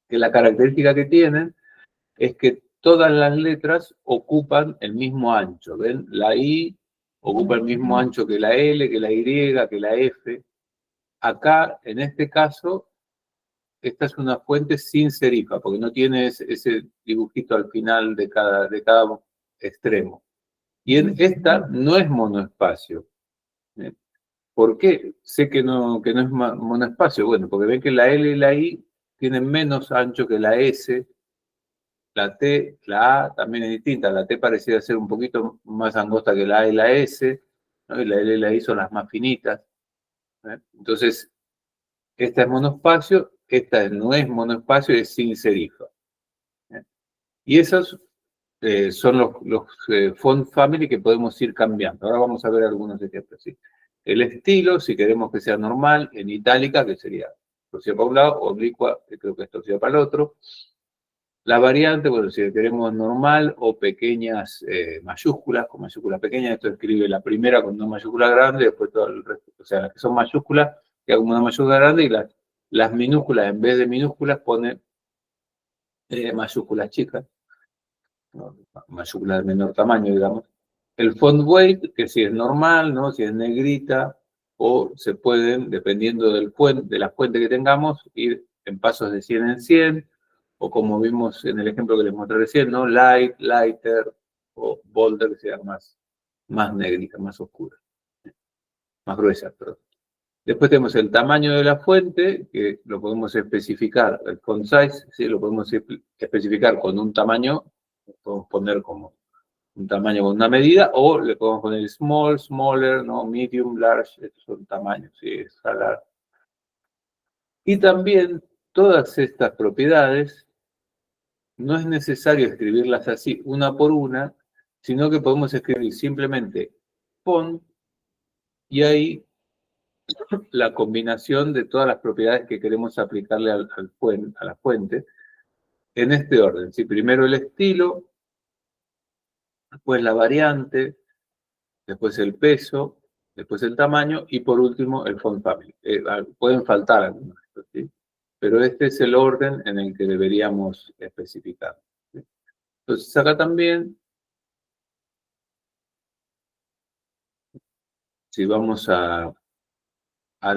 que la característica que tienen es que todas las letras ocupan el mismo ancho. ¿Ven? La I ocupa el mismo ancho que la L, que la Y, que la F. Acá, en este caso, esta es una fuente sin serifa, porque no tiene ese dibujito al final de cada extremo. Y en esta no es monoespacio. ¿Por qué? Sé que no es monoespacio. Bueno, porque ven que la L y la I tienen menos ancho que la S. La T, la A también es distinta. La T parecía ser un poquito más angosta que la A y la S, ¿no? Y la L y la I son las más finitas, ¿eh? Entonces, esta es monoespacio, esta no es monoespacio, es sin serifa, ¿eh? Y esos son los font family que podemos ir cambiando. Ahora vamos a ver algunos ejemplos. ¿Sí? El estilo, si queremos que sea normal, en itálica, que sería torcida para un lado, oblicua, que creo que es torcida para el otro. La variante, bueno, si queremos normal o pequeñas mayúsculas, con mayúsculas pequeñas, esto escribe la primera con una mayúscula grande, después todo el resto, o sea, las que son mayúsculas, que hago una mayúscula grande, y las minúsculas, en vez de minúsculas, pone mayúsculas chicas, ¿no? Mayúsculas de menor tamaño, digamos. El font weight, que si es normal, ¿no? Si es negrita, o se pueden, dependiendo de la fuente que tengamos, ir en pasos de 100 en 100, o como vimos en el ejemplo que les mostré recién, ¿no? Light, lighter, o bolder, que sea más negrita, más oscura, más gruesa, perdón. Después tenemos el tamaño de la fuente, que lo podemos especificar, el font size, ¿sí? Lo podemos especificar con un tamaño, lo podemos poner como un tamaño con una medida, o le podemos poner small, smaller, ¿no? Medium, large, estos son tamaños, ¿sí? Escalar. Y también todas estas propiedades no es necesario escribirlas así una por una, sino que podemos escribir simplemente font y ahí la combinación de todas las propiedades que queremos aplicarle a la fuente en este orden. ¿Sí? Primero el estilo, después la variante, después el peso, después el tamaño y por último el font family. Pueden faltar algunos, ¿sí? Pero este es el orden en el que deberíamos especificar. ¿Sí? Entonces acá también, si vamos al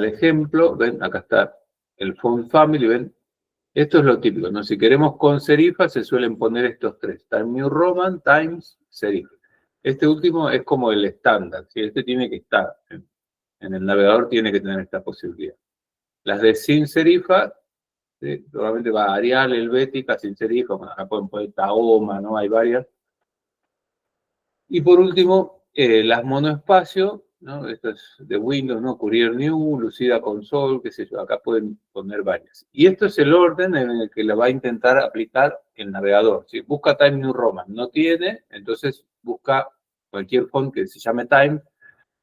ejemplo, ven, acá está el font family, ven, esto es lo típico, ¿no? Si queremos con serifa se suelen poner estos tres, Times New Roman, Times, serif. Este último es como el estándar, ¿sí? Este tiene que estar, en el navegador tiene que tener esta posibilidad. Las de sin serifa, ¿sí? Probablemente va Arial, Helvética, sin serifa, bueno, acá pueden poner Tahoma, ¿no? Hay varias. Y por último, las monoespacio, ¿no? Esto es de Windows, ¿no? Courier New, Lucida Console, qué sé yo, acá pueden poner varias. Y esto es el orden en el que la va a intentar aplicar el navegador. Si busca Times New Roman, no tiene, entonces busca cualquier font que se llame Time,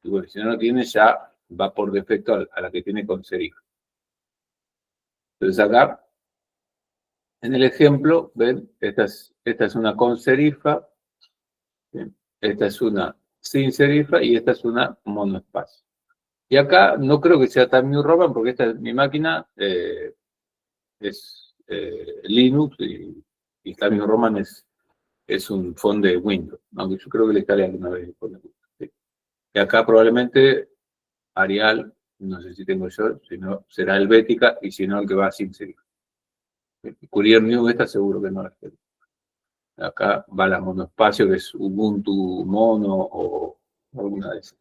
y bueno, si no tiene, ya va por defecto a la que tiene con serif. Entonces acá, en el ejemplo, ven, esta es una con serifa, ¿sí? Esta es una sin serifa y esta es una monoespacio. Y acá no creo que sea Time New Roman porque esta es mi máquina, es Linux y Time New Roman es un font de Windows, aunque yo creo que le instalé alguna vez. ¿Sí? Y acá probablemente Arial, no sé si tengo yo, si no será Helvética y si no el que va sin serifa. Courier New esta seguro que no la tengo. Acá va la monoespacio, que es Ubuntu Mono o alguna de esas.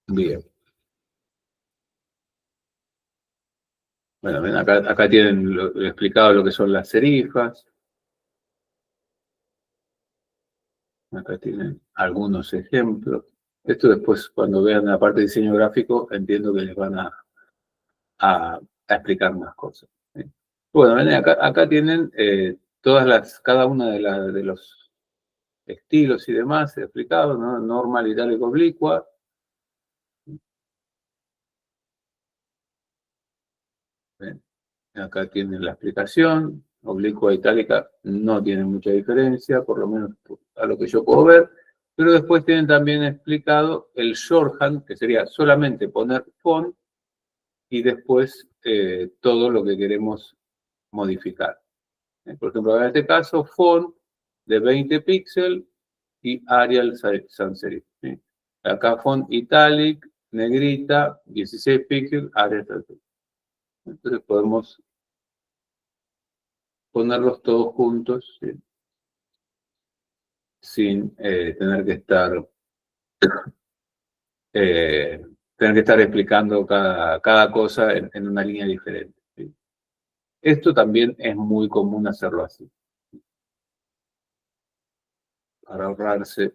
Bien. Bueno, ven, acá tienen explicado lo que son las serifas. Acá tienen algunos ejemplos. Esto después, cuando vean la parte de diseño gráfico, entiendo que les van a explicar más cosas. ¿Sí? Bueno, ven, acá tienen cada una de los estilos y demás explicados, ¿no? Normal, itálico, oblicua. Ven, acá tienen la explicación. Oblicua, itálica no tiene mucha diferencia, por lo menos a lo que yo puedo ver. Pero después tienen también explicado el shorthand, que sería solamente poner font y después todo lo que queremos modificar. Por ejemplo, en este caso, font de 20 píxeles y Arial sans serif. ¿Sí? Acá font italic, negrita, 16 píxeles, Arial sans serif. Entonces podemos ponerlos todos juntos, ¿sí? Sin tener que estar explicando cada cosa en una línea diferente. ¿Sí? Esto también es muy común hacerlo así, para ahorrarse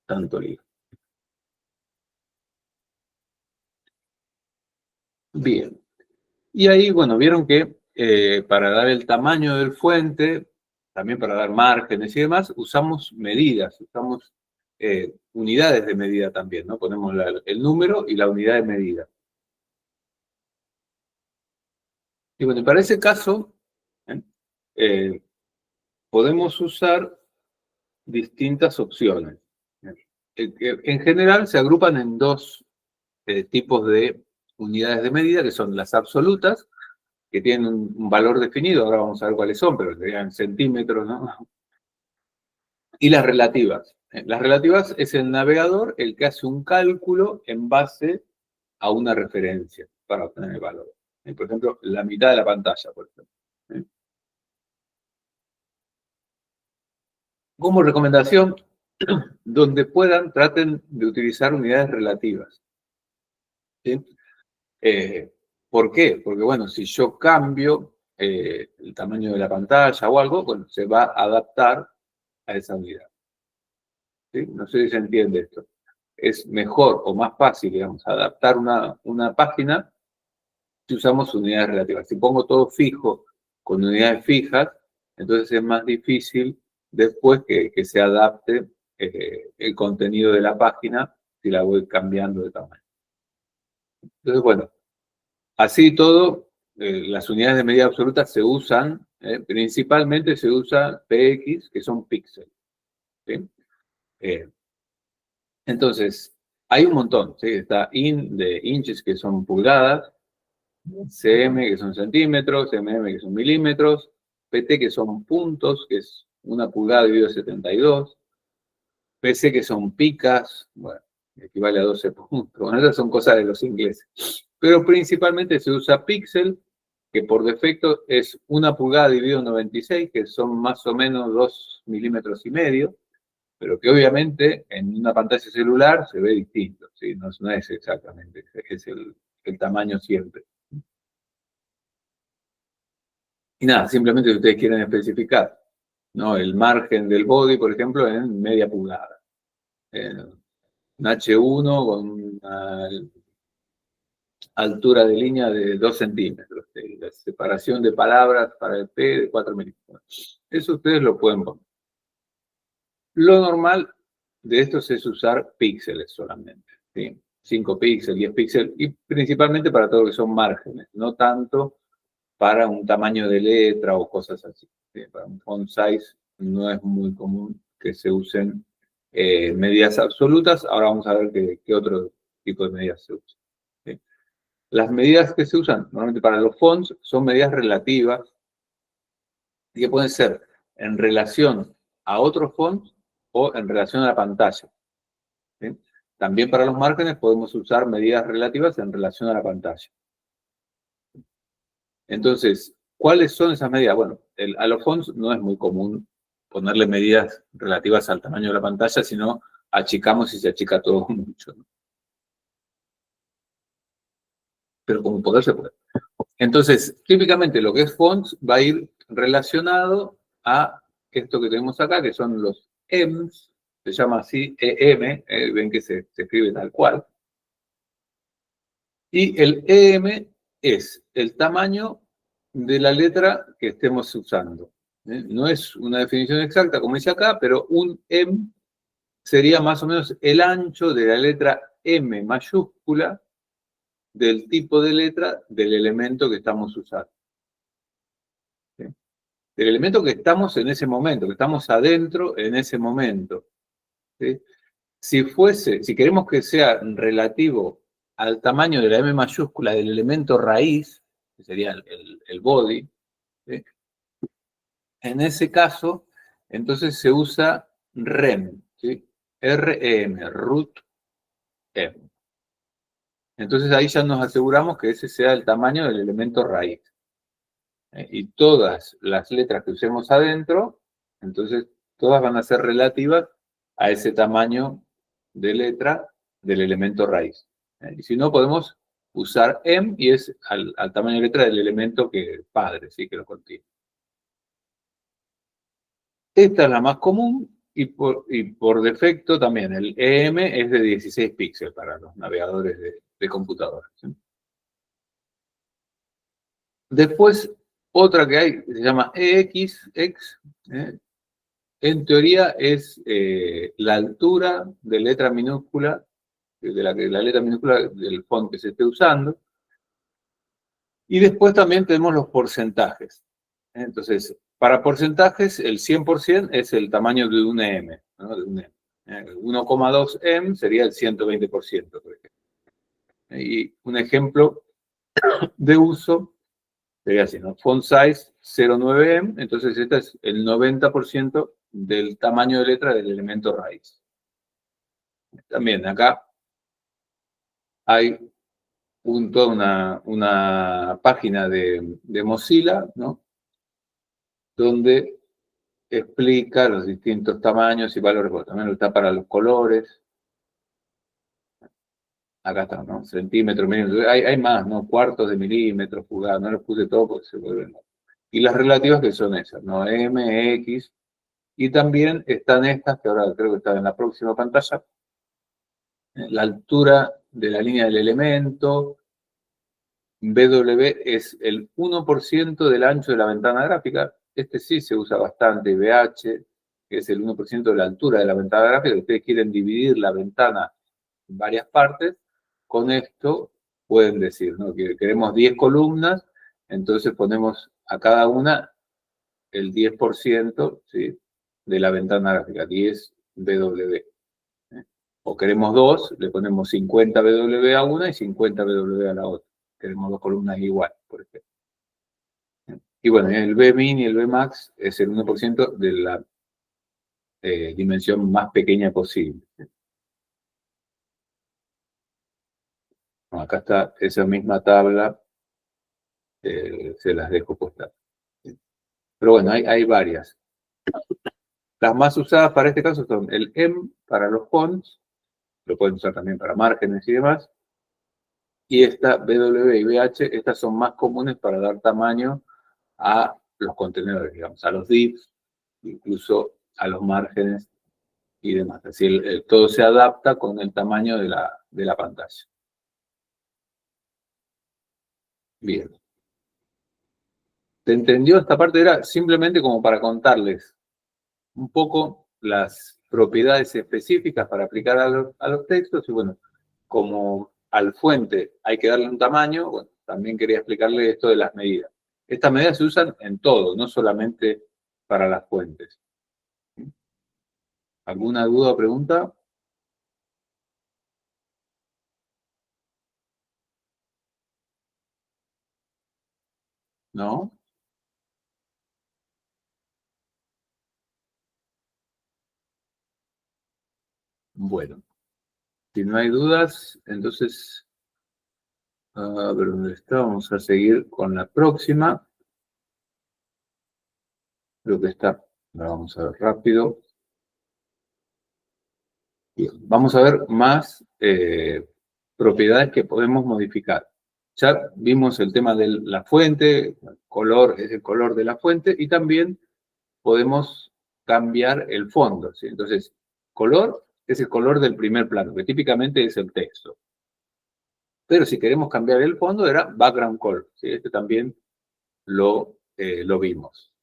tanto lío. Bien. Y ahí, bueno, vieron que para dar el tamaño del fuente, también para dar márgenes y demás, usamos medidas, usamos unidades de medida también, ¿no? Ponemos el número y la unidad de medida. Y bueno, para ese caso, podemos usar distintas opciones. En general se agrupan en dos tipos de unidades de medida, que son las absolutas, que tienen un valor definido, ahora vamos a ver cuáles son, pero serían centímetros, ¿no? Y las relativas. Las relativas es el navegador el que hace un cálculo en base a una referencia para obtener el valor. Por ejemplo, la mitad de la pantalla, por ejemplo. Como recomendación, donde puedan, traten de utilizar unidades relativas. ¿Sí? ¿Por qué? Porque, bueno, si yo cambio el tamaño de la pantalla o algo, bueno, se va a adaptar a esa unidad. ¿Sí? No sé si se entiende esto. Es mejor o más fácil, digamos, adaptar una página si usamos unidades relativas. Si pongo todo fijo con unidades fijas, entonces es más difícil después que se adapte el contenido de la página si la voy cambiando de tamaño. Entonces, bueno, así todo, las unidades de medida absoluta se usan, principalmente se usa PX, que son píxeles. ¿Sí? Entonces, hay un montón, ¿sí? Está IN de inches, que son pulgadas, CM, que son centímetros, MM, que son milímetros, PT, que son puntos, que es 1 pulgada dividido 72, PC, que son picas, bueno, equivale a 12 puntos. Bueno, esas son cosas de los ingleses. Pero principalmente se usa píxel, que por defecto es 1 pulgada dividido 96, que son más o menos 2 milímetros y medio, pero que obviamente en una pantalla celular se ve distinto, ¿sí? No es exactamente, es el tamaño siempre. Y nada, simplemente si ustedes quieren especificar, ¿no? El margen del body, por ejemplo, en media pulgada. Un H1 con una altura de línea de 2 centímetros. La separación de palabras para el P de 4 milímetros. Eso ustedes lo pueden poner. Lo normal de estos es usar píxeles solamente, ¿sí? 5 píxeles, 10 píxeles, y principalmente para todo lo que son márgenes, no tanto para un tamaño de letra o cosas así. ¿Sí? Para un font size no es muy común que se usen medidas absolutas. Ahora vamos a ver qué otro tipo de medidas se usan. ¿Sí? Las medidas que se usan normalmente para los fonts son medidas relativas y que pueden ser en relación a otros fonts o en relación a la pantalla. ¿Sí? También para los márgenes podemos usar medidas relativas en relación a la pantalla. Entonces, ¿cuáles son esas medidas? Bueno, a los fonts no es muy común ponerle medidas relativas al tamaño de la pantalla, sino achicamos y se achica todo mucho, ¿no? Pero como poder se puede. Entonces, típicamente lo que es fonts va a ir relacionado a esto que tenemos acá, que son los EMs, se llama así, EM, ven que se escribe tal cual. Y el EM es el tamaño de la letra que estemos usando. No es una definición exacta, como dice acá, pero un M sería más o menos el ancho de la letra M mayúscula del tipo de letra del elemento que estamos usando. ¿Sí? Del elemento que estamos en ese momento, que estamos adentro en ese momento. ¿Sí? Si queremos que sea relativo al tamaño de la M mayúscula del elemento raíz, que sería el body, ¿sí? En ese caso, entonces se usa REM, ¿sí? R-E-M, root M. Entonces ahí ya nos aseguramos que ese sea el tamaño del elemento raíz. Y todas las letras que usemos adentro, entonces todas van a ser relativas a ese tamaño de letra del elemento raíz. Y si no, podemos usar M y es al tamaño de letra del elemento padre, ¿sí? Que lo contiene. Esta es la más común y por defecto también el EM es de 16 píxeles para los navegadores de computadoras, ¿sí? Después, Otra que hay, se llama EX, en teoría es la altura de letra minúscula, de la letra minúscula del font que se esté usando. Y después también tenemos los porcentajes. Entonces, para porcentajes, el 100% es el tamaño de un M, ¿no? De un M. 1,2 M sería el 120%, por ejemplo. Y un ejemplo de uso sería así, ¿no? Font size 0,9 M, entonces este es el 90% del tamaño de letra del elemento raíz. También acá hay toda una página de Mozilla, ¿no? Donde explica los distintos tamaños y valores, porque también está para los colores. Acá está, ¿no? Centímetros, milímetros, hay más, ¿no? Cuartos de milímetros, pulgadas, no los puse todo porque se vuelven. Y las relativas que son esas, ¿no? M, X, y también están estas, que ahora creo que están en la próxima pantalla, la altura de la línea del elemento, BW es el 1% del ancho de la ventana gráfica, este sí se usa bastante, BH, que es el 1% de la altura de la ventana gráfica, ustedes quieren dividir la ventana en varias partes, con esto pueden decir, ¿no? Que queremos 10 columnas, entonces ponemos a cada una el 10%, ¿sí? De la ventana gráfica, 10 BW. O queremos dos, le ponemos 50 BW a una y 50 BW a la otra. Queremos dos columnas igual, por ejemplo. Y bueno, el Bmin y el Bmax es el 1% de la dimensión más pequeña posible. Bueno, acá está esa misma tabla, se las dejo postar. Pero bueno, hay varias. Las más usadas para este caso son el M para los fonts, lo pueden usar también para márgenes y demás. Y esta BW y BH, estas son más comunes para dar tamaño a los contenedores, digamos, a los divs, incluso a los márgenes y demás. Así todo se adapta con el tamaño de la pantalla. Bien. ¿Se entendió esta parte? Era simplemente como para contarles un poco las propiedades específicas para aplicar a los textos. Y bueno, como al fuente hay que darle un tamaño, bueno, también quería explicarle esto de las medidas. Estas medidas se usan en todo, no solamente para las fuentes. ¿Alguna duda o pregunta? ¿No? Bueno, si no hay dudas, entonces, a ver dónde está, vamos a seguir con la próxima. Creo que está, ahora vamos a ver rápido. Bien, vamos a ver más propiedades que podemos modificar. Ya vimos el tema de la fuente, el color es el color de la fuente, y también podemos cambiar el fondo, ¿sí? Entonces, color es el color del primer plano, que típicamente es el texto. Pero si queremos cambiar el fondo, era background color, ¿sí? Este también lo vimos.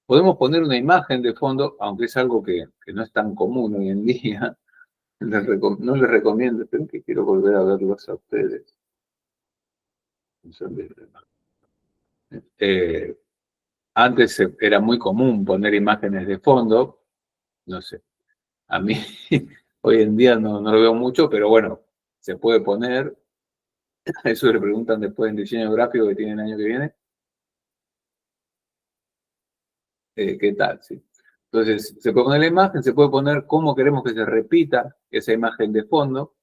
Podemos poner una imagen de fondo, aunque es algo que no es tan común hoy en día. No les recomiendo, pero que quiero volver a verlos a ustedes. Antes era muy común poner imágenes de fondo, no sé, a mí hoy en día no lo veo mucho, pero bueno, se puede poner. Eso le preguntan después en diseño gráfico que tiene el año que viene. ¿Qué tal? Sí. Entonces, se puede poner la imagen, se puede poner cómo queremos que se repita esa imagen de fondo.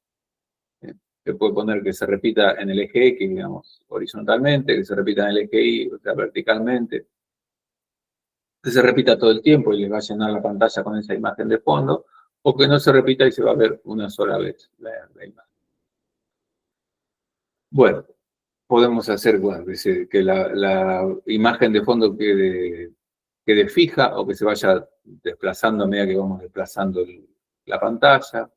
Se puede poner que se repita en el eje X, digamos, horizontalmente, que se repita en el eje Y, o sea, verticalmente. Que se repita todo el tiempo y les va a llenar la pantalla con esa imagen de fondo, o que no se repita y se va a ver una sola vez la imagen. Bueno, podemos hacer, bueno, que la imagen de fondo quede fija o que se vaya desplazando a medida que vamos desplazando la pantalla.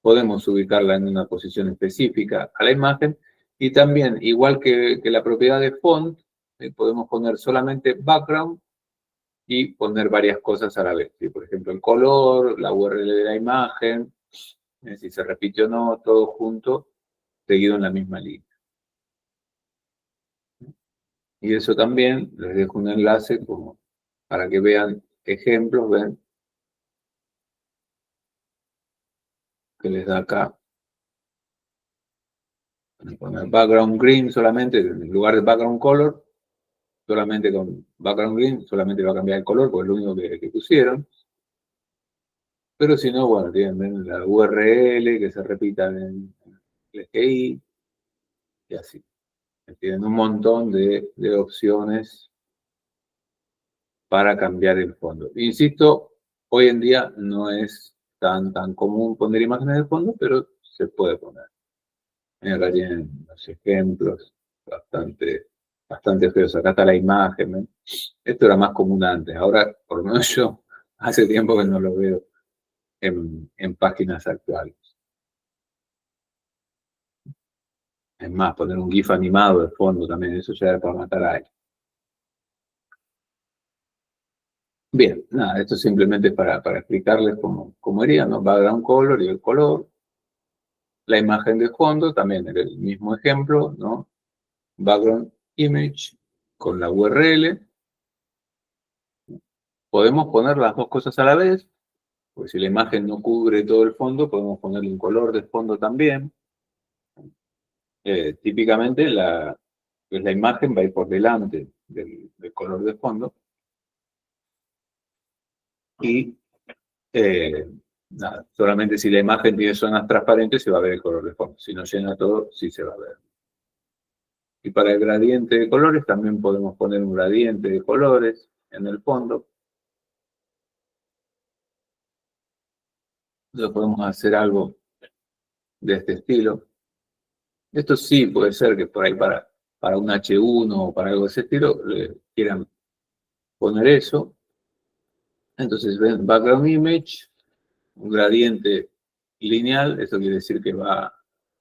Podemos ubicarla en una posición específica a la imagen. Y también, igual que la propiedad de font, podemos poner solamente background y poner varias cosas a la vez. ¿Sí? Por ejemplo, el color, la URL de la imagen, si se repite o no, todo junto, seguido en la misma línea. Y eso también les dejo un enlace como para que vean ejemplos, ven, que les da acá. Poner background green solamente, en lugar de background color, solamente con background green, solamente va a cambiar el color, porque es lo único que pusieron. Pero si no, bueno, tienen la URL que se repita en el SGI y así. Tienen un montón de opciones para cambiar el fondo. Insisto, hoy en día no es tan común poner imágenes de fondo, pero se puede poner. Acá tienen los ejemplos bastante feos. Acá está la imagen. ¿Ven? Esto era más común antes. Ahora, por lo menos yo, hace tiempo que no lo veo en páginas actuales. Es más, poner un GIF animado de fondo también, eso ya era para matar a alguien. Bien, nada, esto simplemente es para explicarles cómo haría, ¿no? Background color y el color. La imagen de fondo, también era el mismo ejemplo, ¿no? Background image con la URL. Podemos poner las dos cosas a la vez, porque si la imagen no cubre todo el fondo, podemos ponerle un color de fondo también. Típicamente la imagen va a ir por delante del color de fondo. Y nada, solamente si la imagen tiene zonas transparentes se va a ver el color de fondo. Si no llena todo, sí se va a ver. Y para el gradiente de colores también podemos poner un gradiente de colores en el fondo. Entonces podemos hacer algo de este estilo. Esto sí puede ser que por ahí para un H1 o para algo de ese estilo quieran poner eso. Entonces ven background image, un gradiente lineal, eso quiere decir que va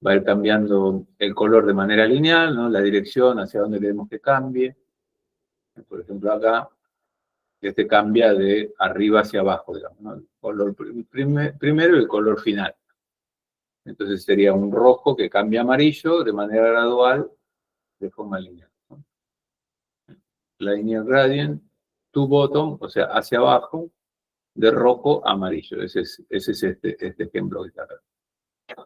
a ir cambiando el color de manera lineal, ¿no? La dirección hacia donde queremos que cambie. Por ejemplo, acá, este cambia de arriba hacia abajo, digamos, ¿no? El color primero y el color final. Entonces sería un rojo que cambia a amarillo de manera gradual, de forma lineal, ¿no? Linear gradient, to bottom, o sea, hacia abajo, de rojo a amarillo. Ese es este ejemplo que está acá.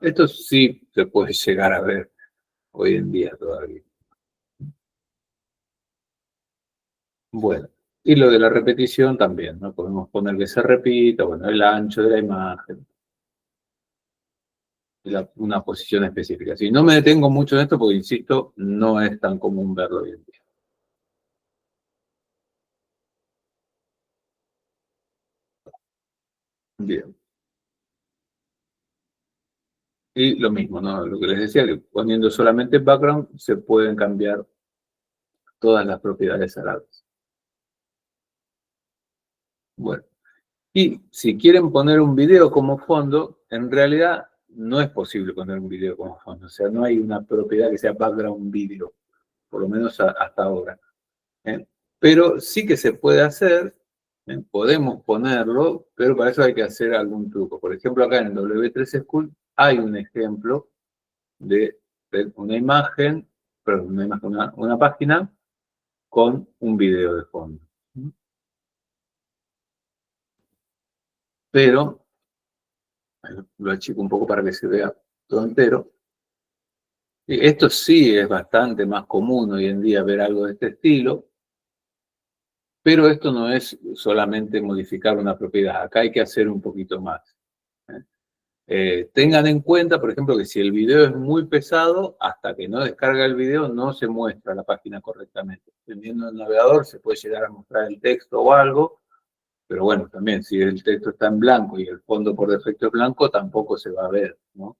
Esto sí se puede llegar a ver hoy en día todavía. Bueno, y lo de la repetición también, ¿no? Podemos poner que se repita, bueno, el ancho de la imagen, una posición específica. Si no me detengo mucho en esto, porque insisto, no es tan común verlo hoy en día. Bien. Y lo mismo, ¿no? Lo que les decía, que poniendo solamente background se pueden cambiar todas las propiedades a la vez. Bueno, y si quieren poner un video como fondo, en realidad no es posible poner un video como fondo. O sea, no hay una propiedad que sea background video, por lo menos hasta ahora. Pero sí que se puede hacer, podemos ponerlo, pero para eso hay que hacer algún truco. Por ejemplo, acá en el W3 School hay un ejemplo de una imagen, perdón, una página con un video de fondo. Pero, lo achico un poco para que se vea todo entero. Y esto sí es bastante más común hoy en día ver algo de este estilo, pero esto no es solamente modificar una propiedad. Acá hay que hacer un poquito más. Tengan en cuenta, por ejemplo, que si el video es muy pesado, hasta que no descarga el video no se muestra la página correctamente. Dependiendo del navegador se puede llegar a mostrar el texto o algo, pero bueno, también si el texto está en blanco y el fondo por defecto es blanco, tampoco se va a ver, ¿no?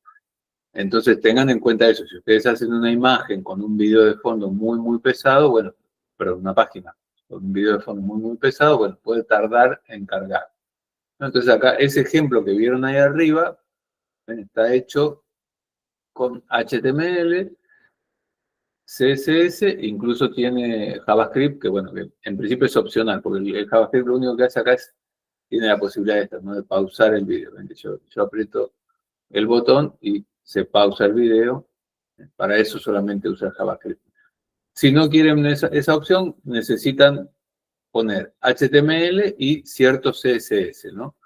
Entonces tengan en cuenta eso. Si ustedes hacen una imagen con un video de fondo muy pesado, bueno, perdón, una página con un video de fondo muy pesado, bueno, puede tardar en cargar. Entonces acá ese ejemplo que vieron ahí arriba está hecho con HTML, CSS, incluso tiene JavaScript, que bueno, que en principio es opcional, porque el JavaScript lo único que hace acá es, tiene la posibilidad esta, ¿no? De pausar el video. ¿Ven? Yo aprieto el botón y se pausa el video. Para eso solamente usa JavaScript. Si no quieren esa opción, necesitan poner HTML y cierto CSS, ¿no?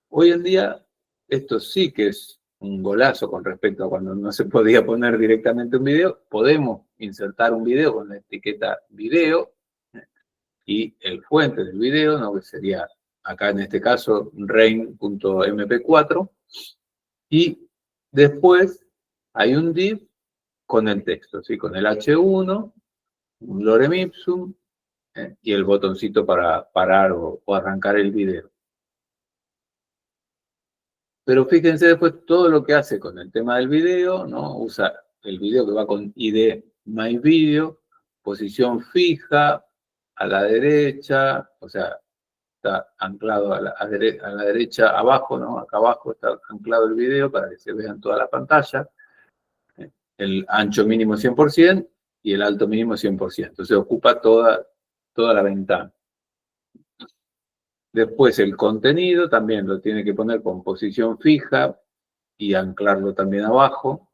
Hoy en día, esto sí que es un golazo con respecto a cuando no se podía poner directamente un video. Podemos insertar un video con la etiqueta video y el fuente del video, ¿no? Que sería acá en este caso rain.mp4. Y después hay un div con el texto, ¿sí? Con el H1, un lorem ipsum y el botoncito para parar o arrancar el video. Pero fíjense después todo lo que hace con el tema del video, ¿no? Usa el video que va con ID myVideo, posición fija, a la derecha, o sea, está anclado a la derecha abajo, ¿no? Acá abajo está anclado el video para que se vea en toda la pantalla. El ancho mínimo 100% y el alto mínimo 100%. Entonces ocupa toda la ventana. Después el contenido también lo tiene que poner con posición fija y anclarlo también abajo.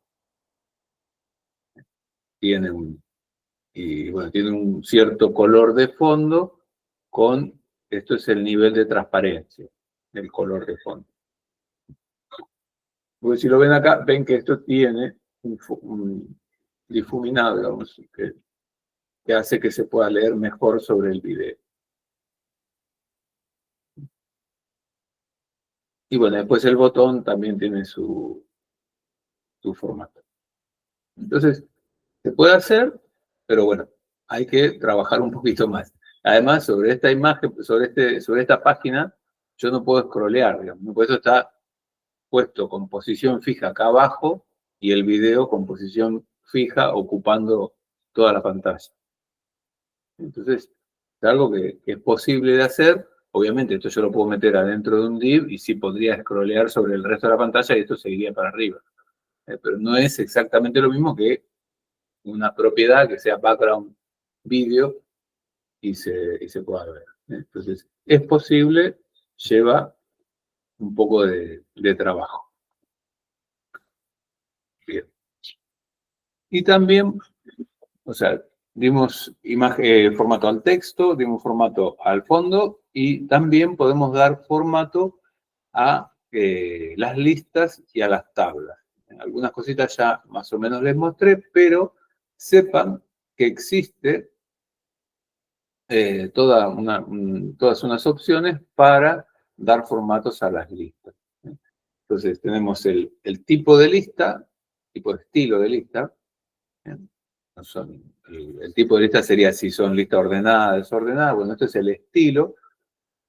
Tiene un cierto color de fondo con, esto es el nivel de transparencia del color de fondo. Porque si lo ven acá, ven que esto tiene un difuminado, digamos, que hace que se pueda leer mejor sobre el video. Y bueno, después el botón también tiene su formato. Entonces, se puede hacer, pero bueno, hay que trabajar un poquito más. Además, sobre esta imagen, sobre esta página, yo no puedo scrollear, digamos. Por eso está puesto con posición fija acá abajo y el video con posición fija ocupando toda la pantalla. Entonces, es algo que es posible de hacer. Obviamente, esto yo lo puedo meter adentro de un div y sí podría scrollear sobre el resto de la pantalla y esto seguiría para arriba. Pero no es exactamente lo mismo que una propiedad que sea background video y se pueda ver. Entonces, es posible, lleva un poco de trabajo. Bien. Y también, o sea, dimos formato al texto, dimos formato al fondo y también podemos dar formato a las listas y a las tablas. Algunas cositas ya más o menos les mostré, pero sepan que existe todas unas opciones para dar formatos a las listas. Entonces tenemos el tipo de lista, tipo de estilo de lista. El tipo de lista sería si son lista ordenada, desordenada. Bueno, este es el estilo.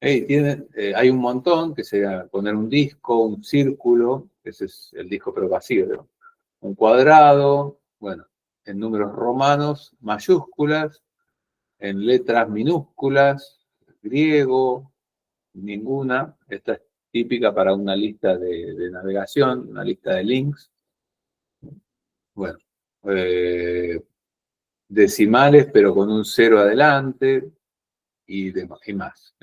Hay un montón, que sería poner un disco, un círculo, ese es el disco pero vacío, ¿no? Un cuadrado, bueno, en números romanos, mayúsculas, en letras minúsculas, griego, ninguna. Esta es típica para una lista de navegación, una lista de links. Bueno, decimales, pero con un 0 adelante y más.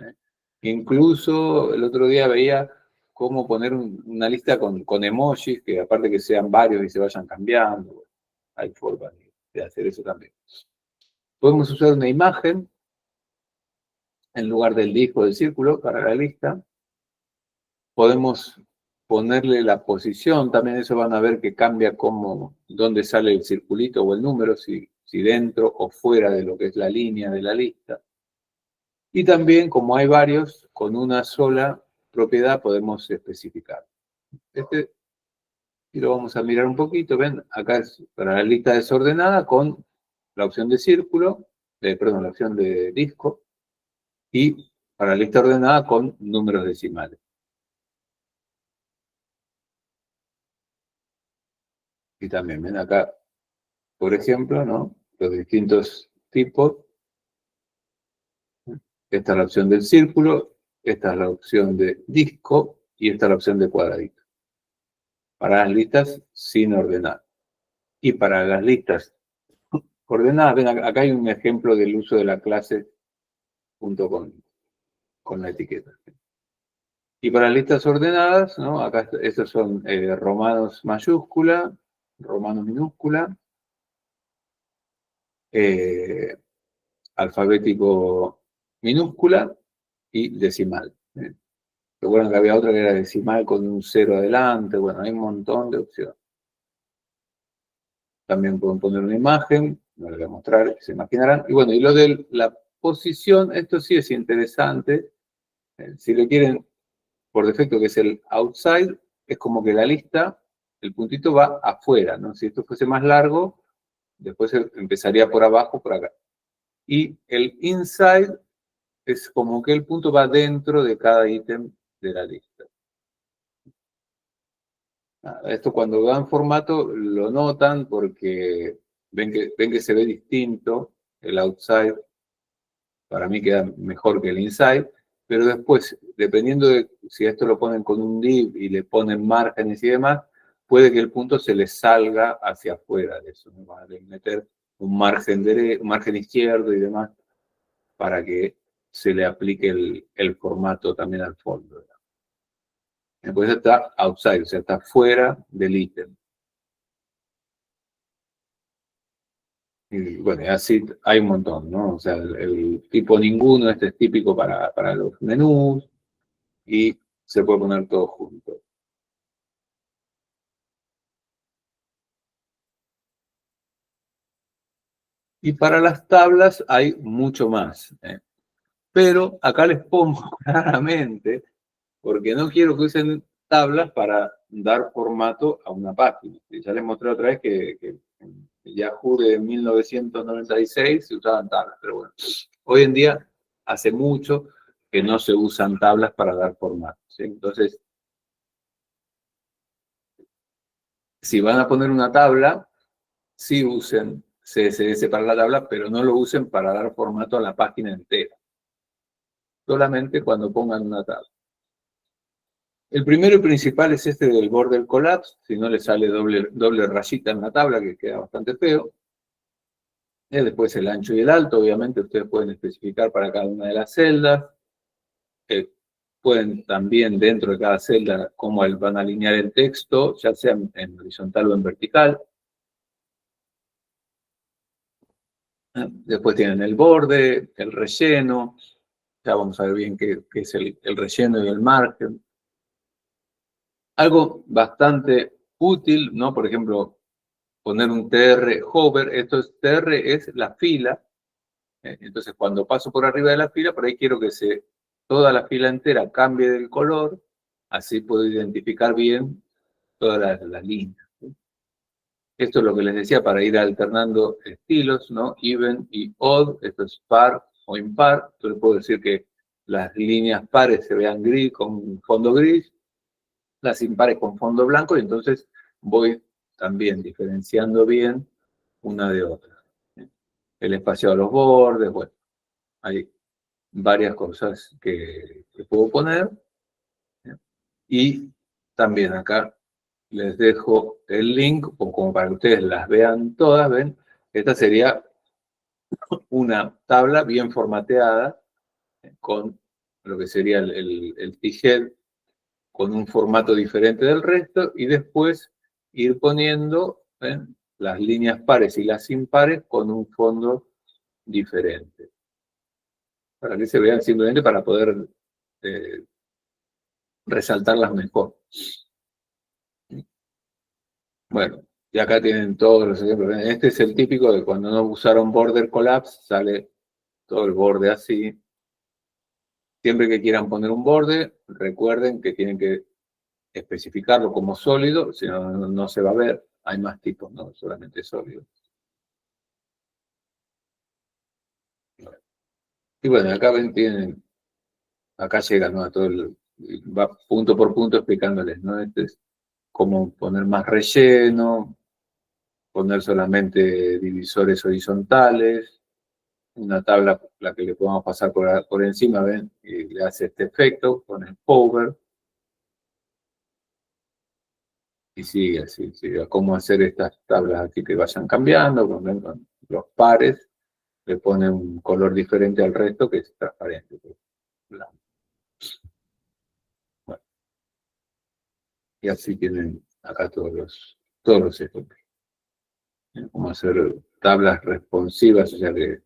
Incluso el otro día veía cómo poner una lista con emojis, que aparte que sean varios y se vayan cambiando. Hay formas de hacer eso también. Podemos usar una imagen en lugar del disco del círculo para la lista. Podemos ponerle la posición, también eso van a ver que cambia dónde sale el circulito o el número, si dentro o fuera de lo que es la línea de la lista. Y también, como hay varios, con una sola propiedad podemos especificar. Y lo vamos a mirar un poquito, ven, acá es para la lista desordenada con la opción de círculo, la opción de disco, y para la lista ordenada con números decimales. Y también ven acá, por ejemplo, ¿no? Los distintos tipos. Esta es la opción del círculo, esta es la opción de disco y esta es la opción de cuadradito. Para las listas sin ordenar. Y para las listas Coordenadas, ven, acá hay un ejemplo del uso de la clase junto con la etiqueta. Y para listas ordenadas, ¿no? Acá estos son romanos mayúscula, romanos minúscula, alfabético minúscula y decimal. Recuerdan que había otra que era decimal con un 0 adelante. Bueno, hay un montón de opciones. También pueden poner una imagen, no les voy a mostrar, se imaginarán. Y bueno, y lo de la posición, esto sí es interesante. Si lo quieren por defecto, que es el outside, es como que la lista, el puntito va afuera, ¿no? Si esto fuese más largo, después empezaría por abajo, por acá. Y el inside es como que el punto va dentro de cada ítem de la lista. Esto cuando dan formato lo notan porque ven que se ve distinto el outside. Para mí queda mejor que el inside, pero después, dependiendo de si esto lo ponen con un div y le ponen márgenes y demás, puede que el punto se les salga hacia afuera de eso, ¿no? Van a meter un margen izquierdo y demás para que se le aplique el formato también al fondo, ¿no? Después está outside, o sea, está fuera del ítem. Y bueno, así hay un montón, ¿no? O sea, el tipo ninguno, este es típico para los menús y se puede poner todo junto. Y para las tablas hay mucho más, ¿eh? Pero acá les pongo claramente, porque no quiero que usen tablas para dar formato a una página. Ya les mostré otra vez que en Yahoo de 1996 se usaban tablas, pero bueno, hoy en día hace mucho que no se usan tablas para dar formato, ¿sí? Entonces, si van a poner una tabla, sí usen CSS para la tabla, pero no lo usen para dar formato a la página entera. Solamente cuando pongan una tabla. El primero y principal es este del border collapse, si no le sale doble rayita en la tabla, que queda bastante feo. Después el ancho y el alto, obviamente ustedes pueden especificar para cada una de las celdas. Pueden también dentro de cada celda cómo van a alinear el texto, ya sea en horizontal o en vertical. Después tienen el borde, el relleno. Ya vamos a ver bien qué es el relleno y el margen. Algo bastante útil, ¿no? Por ejemplo, poner un TR hover. Esto es TR, es la fila. Entonces, cuando paso por arriba de la fila, por ahí quiero que toda la fila entera cambie del color. Así puedo identificar bien todas las líneas. Esto es lo que les decía para ir alternando estilos, ¿no? Even y odd, esto es par o impar. Entonces puedo decir que las líneas pares se vean gris con fondo gris, las impares con fondo blanco, y entonces voy también diferenciando bien una de otra. El espacio a los bordes, bueno, hay varias cosas que puedo poner. Y también acá les dejo el link, como para que ustedes las vean todas, ¿ven? Esta sería una tabla bien formateada con lo que sería el t-head con un formato diferente del resto y después ir poniendo, ¿ven?, las líneas pares y las impares con un fondo diferente. Para que se vean simplemente para poder resaltarlas mejor. Bueno, y acá tienen todos los ejemplos. Este es el típico de cuando no usaron border collapse, sale todo el borde así. Siempre que quieran poner un borde, recuerden que tienen que especificarlo como sólido, si no, no se va a ver. Hay más tipos, no solamente sólido. Y bueno, acá ven, acá llegan, ¿no?, a todo va punto por punto explicándoles, ¿no? Este es cómo poner más relleno, poner solamente divisores horizontales, una tabla la que le podemos pasar por encima, ven, y le hace este efecto con el power. Y sigue así, sigue cómo hacer estas tablas aquí que vayan cambiando, con los pares le pone un color diferente al resto que es transparente. Blanco. Bueno, y así tienen acá todos los ejemplos. Como hacer tablas responsivas, o sea que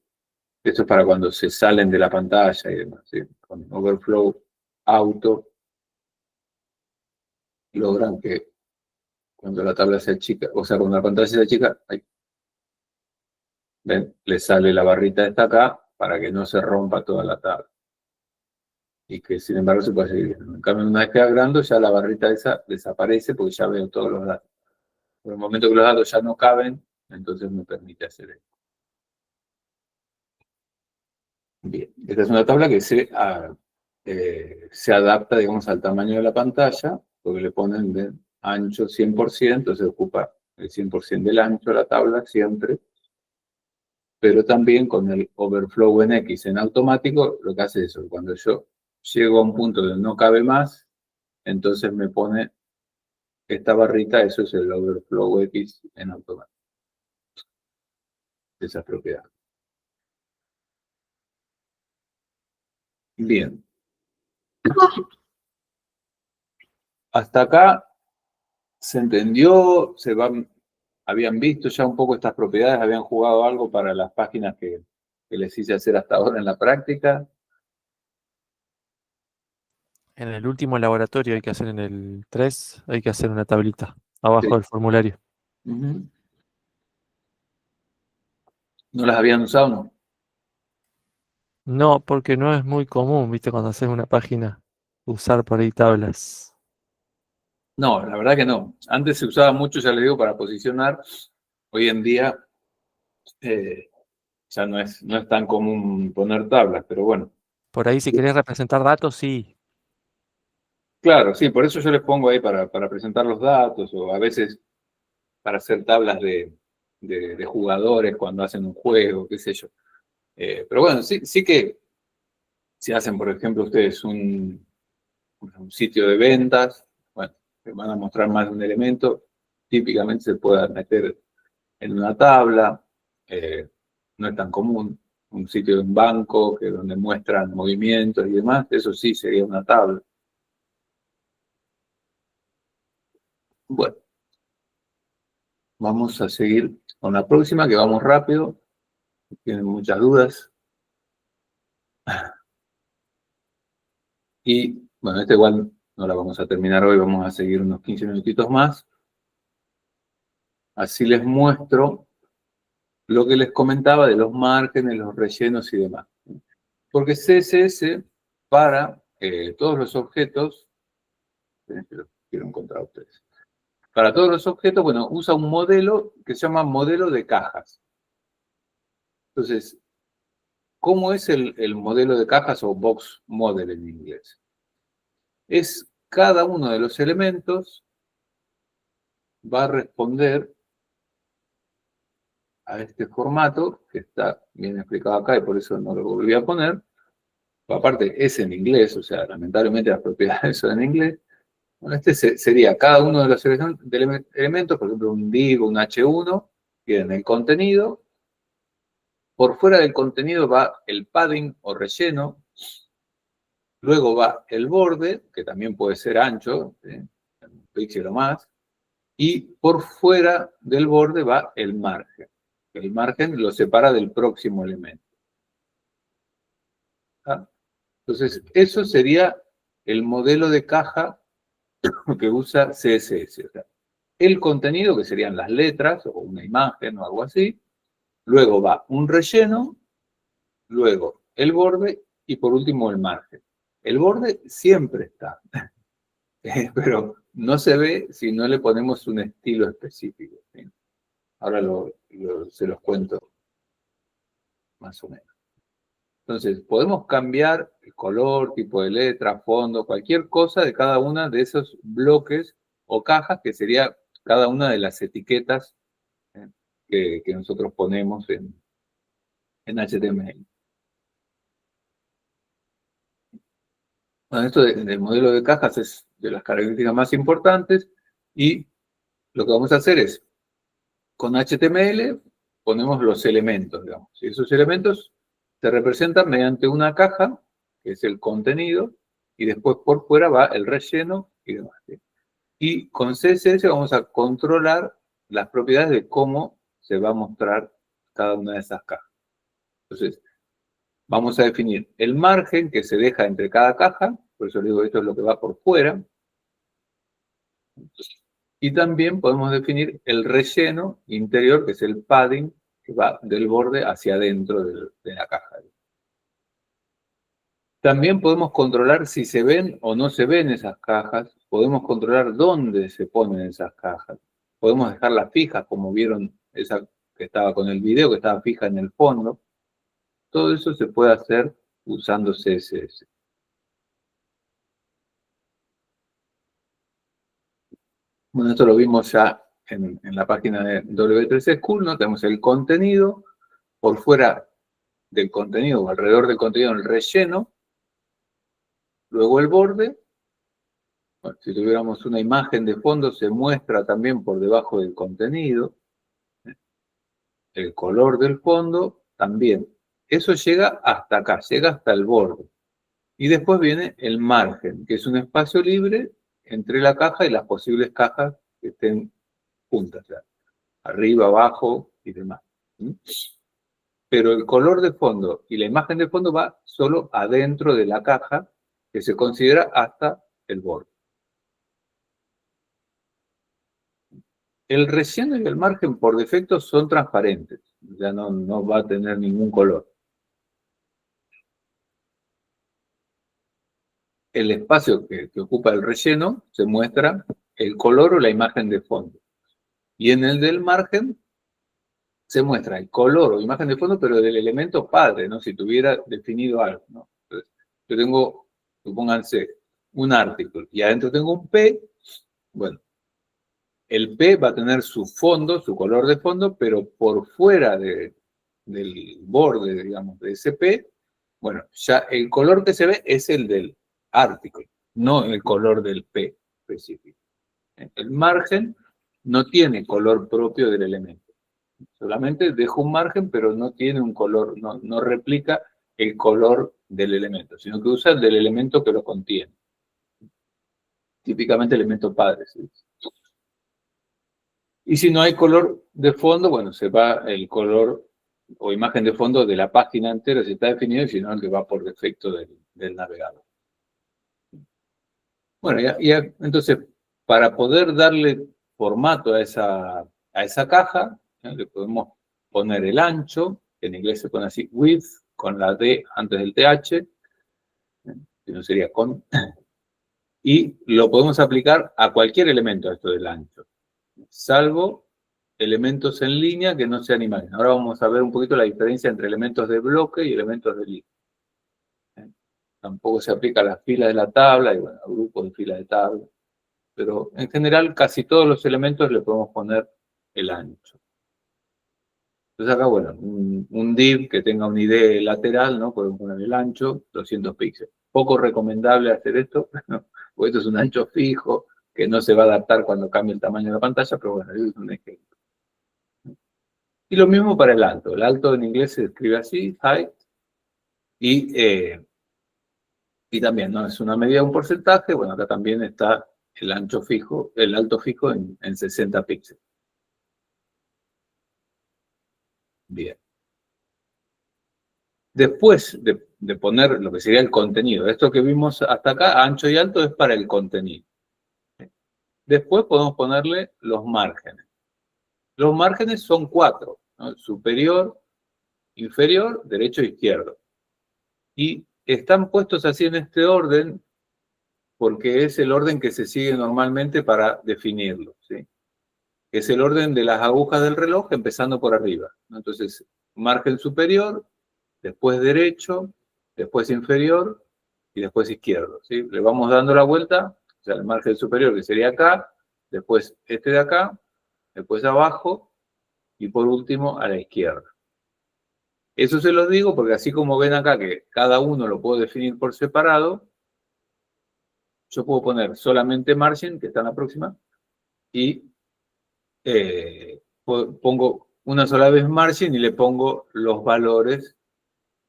esto es para cuando se salen de la pantalla y demás, ¿sí? Con Overflow Auto logran que cuando la tabla sea chica, o sea, cuando la pantalla sea chica, ahí, ven, le sale la barrita esta acá para que no se rompa toda la tabla. Y que sin embargo se puede seguir viendo. En cambio, una vez que agrando, ya la barrita esa desaparece porque ya veo todos los datos. Por el momento que los datos ya no caben, entonces me permite hacer esto. Bien, esta es una tabla que se adapta, digamos, al tamaño de la pantalla, porque le ponen de ancho 100%, entonces ocupa el 100% del ancho de la tabla siempre, pero también con el overflow en X en automático, lo que hace es eso, cuando yo llego a un punto donde no cabe más, entonces me pone esta barrita, eso es el overflow X en automático. Esa propiedad. Bien. Hasta acá se entendió, habían visto ya un poco estas propiedades, habían jugado algo para las páginas que les hice hacer hasta ahora en la práctica. En el último laboratorio hay que hacer en el 3, hay que hacer una tablita abajo del formulario. ¿No las habían usado, no? No, porque no es muy común, viste, cuando haces una página, usar por ahí tablas. No, la verdad que no. Antes se usaba mucho, ya les digo, para posicionar. Hoy en día ya no es tan común poner tablas, pero bueno. Por ahí si querés representar datos, sí. Claro, sí, por eso yo les pongo ahí para presentar los datos o a veces para hacer tablas de jugadores cuando hacen un juego, qué sé yo. Pero bueno, sí que si hacen, por ejemplo, ustedes un sitio de ventas, bueno, les van a mostrar más de un elemento, típicamente se pueda meter en una tabla, no es tan común, un sitio de un banco que donde muestran movimientos y demás, eso sí sería una tabla. Bueno, vamos a seguir con la próxima, que vamos rápido, tienen muchas dudas. Y bueno, esta igual no la vamos a terminar hoy, vamos a seguir unos 15 minutitos más. Así les muestro lo que les comentaba de los márgenes, los rellenos y demás. Porque CSS para todos los objetos, quiero encontrar a ustedes. Para todos los objetos, bueno, usa un modelo que se llama modelo de cajas. Entonces, ¿cómo es el modelo de cajas o box model en inglés? Es cada uno de los elementos va a responder a este formato, que está bien explicado acá y por eso no lo volví a poner. Aparte, es en inglés, o sea, lamentablemente las propiedades son en inglés. Bueno, este sería cada uno de los elementos, por ejemplo, un div, un h1, tienen el contenido. Por fuera del contenido va el padding o relleno. Luego va el borde, que también puede ser ancho, un píxel o más. Y por fuera del borde va el margen. El margen lo separa del próximo elemento. ¿Ah? Entonces, eso sería el modelo de caja que usa CSS. O sea, el contenido, que serían las letras o una imagen o algo así. Luego va un relleno, luego el borde y por último el margen. El borde siempre está, pero no se ve si no le ponemos un estilo específico. ¿Sí? Ahora se los cuento más o menos. Entonces, podemos cambiar el color, tipo de letra, fondo, cualquier cosa de cada una de esos bloques o cajas, que sería cada una de las etiquetas que nosotros ponemos en HTML. Bueno, esto del modelo de cajas es de las características más importantes y lo que vamos a hacer es, con HTML, ponemos los elementos, digamos. Y esos elementos se representan mediante una caja, que es el contenido, y después por fuera va el relleno y demás, ¿sí? Y con CSS vamos a controlar las propiedades de cómo se va a mostrar cada una de esas cajas. Entonces, vamos a definir el margen que se deja entre cada caja, por eso les digo, esto es lo que va por fuera. Y también podemos definir el relleno interior, que es el padding, que va del borde hacia adentro de la caja. También podemos controlar si se ven o no se ven esas cajas. Podemos controlar dónde se ponen esas cajas. Podemos dejarlas fijas, como vieron esa que estaba con el video, que estaba fija en el fondo. Todo eso se puede hacer usando CSS. Bueno, esto lo vimos ya en la página de W3C School, ¿no? Tenemos el contenido, por fuera del contenido o alrededor del contenido el relleno, luego el borde. Bueno, si tuviéramos una imagen de fondo, se muestra también por debajo del contenido. El color del fondo también. Eso llega hasta acá, llega hasta el borde. Y después viene el margen, que es un espacio libre entre la caja y las posibles cajas que estén juntas, ¿ya? Arriba, abajo y demás. ¿Mm? Pero el color de fondo y la imagen de fondo va solo adentro de la caja, que se considera hasta el borde. El relleno y el margen por defecto son transparentes, ya no va a tener ningún color. El espacio que ocupa el relleno se muestra el color o la imagen de fondo. Y en el del margen se muestra el color o imagen de fondo, pero del elemento padre, ¿no? Si tuviera definido algo, ¿no? Entonces, yo tengo, supónganse, un artículo y adentro tengo un P. Bueno, el P va a tener su fondo, su color de fondo, pero por fuera del borde, digamos, de ese P, bueno, ya el color que se ve es el del artículo, no el color del P específico. El margen no tiene color propio del elemento. Solamente dejo un margen, pero no tiene un color, no replica el color del elemento, sino que usa el del elemento que lo contiene. Típicamente elemento padre, ¿sí? Y si no hay color de fondo, bueno, se va el color o imagen de fondo de la página entera, si está definido, y si no, el que va por defecto del navegador. Bueno, entonces, para poder darle formato a esa caja, ¿no? Le podemos poner el ancho, que en inglés se pone así, width, con la D antes del TH, que no sería con, y lo podemos aplicar a cualquier elemento, esto del ancho, salvo elementos en línea que no sean imágenes. Ahora vamos a ver un poquito la diferencia entre elementos de bloque y elementos de línea. Tampoco se aplica a las filas de la tabla y bueno, a grupos de filas de tabla. Pero en general casi todos los elementos le podemos poner el ancho. Entonces acá, bueno, un div que tenga un ID lateral, ¿no? Podemos poner el ancho, 200 píxeles. Poco recomendable hacer esto, ¿no? Porque esto es un ancho fijo que no se va a adaptar cuando cambie el tamaño de la pantalla, pero bueno, es un ejemplo. Y lo mismo para el alto. El alto en inglés se escribe así, height, y también, ¿no? Es una medida de un porcentaje. Bueno, acá también está el ancho fijo, el alto fijo en 60 píxeles. Bien. Después de poner lo que sería el contenido, esto que vimos hasta acá, ancho y alto, es para el contenido. Después podemos ponerle los márgenes. Los márgenes son 4, ¿no? Superior, inferior, derecho e izquierdo. Y están puestos así en este orden porque es el orden que se sigue normalmente para definirlo, ¿sí? Es el orden de las agujas del reloj empezando por arriba, ¿no? Entonces, margen superior, después derecho, después inferior y después izquierdo, ¿sí? Le vamos dando la vuelta, o sea, el margen superior que sería acá, después este de acá, después abajo y por último a la izquierda. Eso se los digo porque así como ven acá que cada uno lo puedo definir por separado, yo puedo poner solamente margin, que está en la próxima, y pongo una sola vez margin y le pongo los valores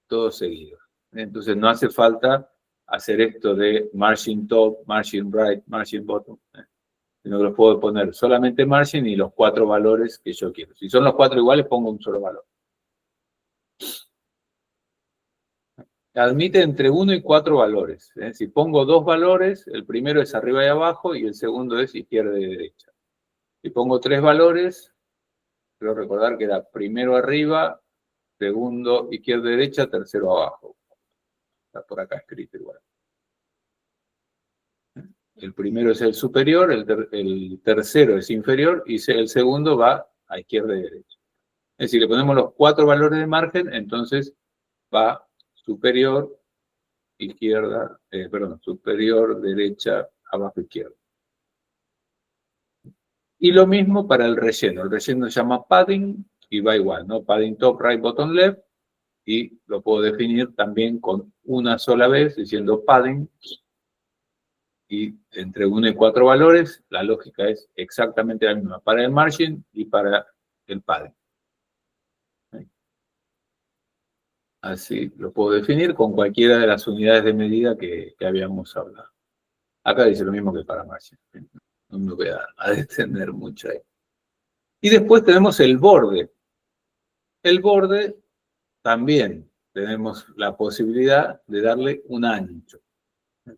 todos seguidos. Entonces no hace falta hacer esto de margin top, margin right, margin bottom, sino que los puedo poner solamente margin y los 4 valores que yo quiero. Si son los 4 iguales, pongo un solo valor. Admite entre 1 y 4 valores. Si pongo 2 valores, el primero es arriba y abajo y el segundo es izquierda y derecha. Si pongo 3 valores, quiero recordar que era primero arriba, segundo izquierda y derecha, tercero abajo. Está por acá escrito igual. El primero es el superior, el tercero es inferior y el segundo va a izquierda y derecha. Es decir, le ponemos los 4 valores de margen, entonces va superior, izquierda, superior, derecha, abajo, izquierda. Y lo mismo para el relleno. El relleno se llama padding y va igual, ¿no? Padding top, right, bottom, left. Y lo puedo definir también con una sola vez, diciendo padding. Y entre 1 y 4 valores, la lógica es exactamente la misma para el margin y para el padding. Así lo puedo definir con cualquiera de las unidades de medida que habíamos hablado. Acá dice lo mismo que para margin. No me voy a detener mucho ahí. Y después tenemos el borde. El borde también tenemos la posibilidad de darle un ancho.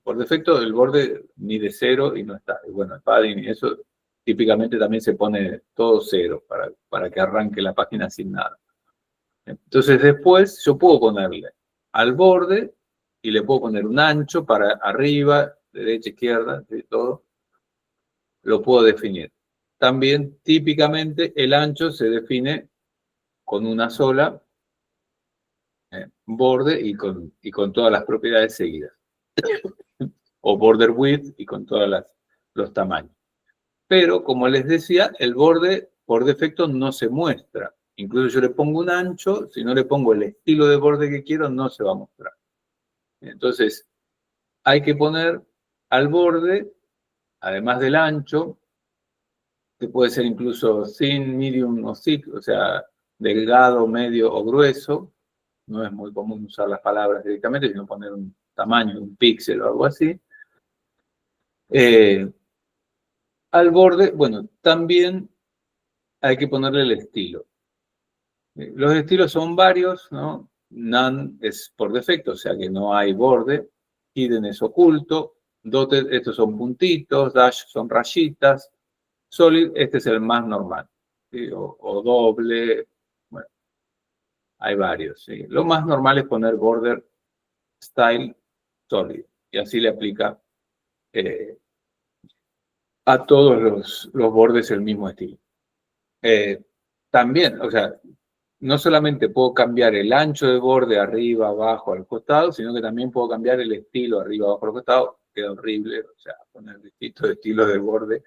Por defecto el borde mide 0 y no está. Y bueno, el padding y eso típicamente también se pone todo 0 para que arranque la página sin nada. Entonces después yo puedo ponerle al borde y le puedo poner un ancho para arriba, derecha, izquierda, ¿sí? Todo. Lo puedo definir. También típicamente el ancho se define con una sola borde y con todas las propiedades seguidas. O border width y con todos los tamaños. Pero, como les decía, el borde por defecto no se muestra. Incluso yo le pongo un ancho, si no le pongo el estilo de borde que quiero, no se va a mostrar. Entonces, hay que poner al borde, además del ancho, que puede ser incluso thin, medium o thick, o sea, delgado, medio o grueso. No es muy común usar las palabras directamente, sino poner un tamaño, un píxel o algo así. Al borde, bueno, también hay que ponerle el estilo. Los estilos son varios, ¿no? None es por defecto, o sea que no hay borde. Hidden es oculto. Dotted, estos son puntitos. Dash son rayitas. Solid, este es el más normal. ¿Sí? O doble. Bueno, hay varios. ¿Sí? Lo más normal es poner border style solid. Y así le aplica a todos los bordes el mismo estilo. También, o sea, no solamente puedo cambiar el ancho de borde arriba, abajo, al costado, sino que también puedo cambiar el estilo arriba, abajo, al costado. Queda horrible, o sea, poner distintos estilos de borde.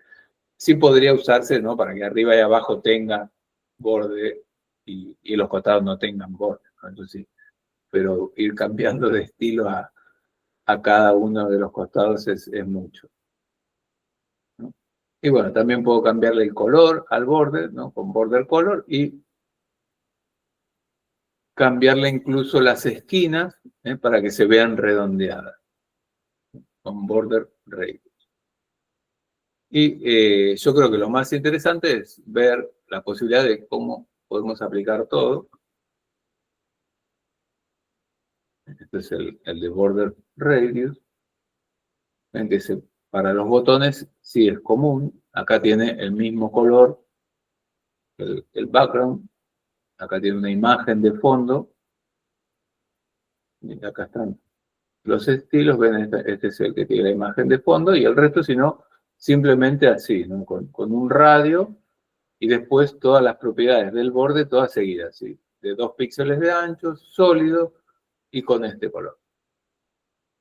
Sí podría usarse, ¿no? Para que arriba y abajo tenga borde y los costados no tengan borde, ¿no? Entonces, sí, pero ir cambiando de estilo a cada uno de los costados es mucho, ¿no? Y bueno, también puedo cambiarle el color al borde, ¿no? Con border color y cambiarle incluso las esquinas para que se vean redondeadas con border radius. Y yo creo que lo más interesante es ver la posibilidad de cómo podemos aplicar todo. Este es el de border radius. Ven que para los botones sí es común. Acá tiene el mismo color, el background. Acá tiene una imagen de fondo. Y acá están los estilos. Ven, este es el que tiene la imagen de fondo. Y el resto, si no, simplemente así, ¿no? Con un radio. Y después todas las propiedades del borde, todas seguidas, ¿sí? De 2 píxeles de ancho, sólido y con este color.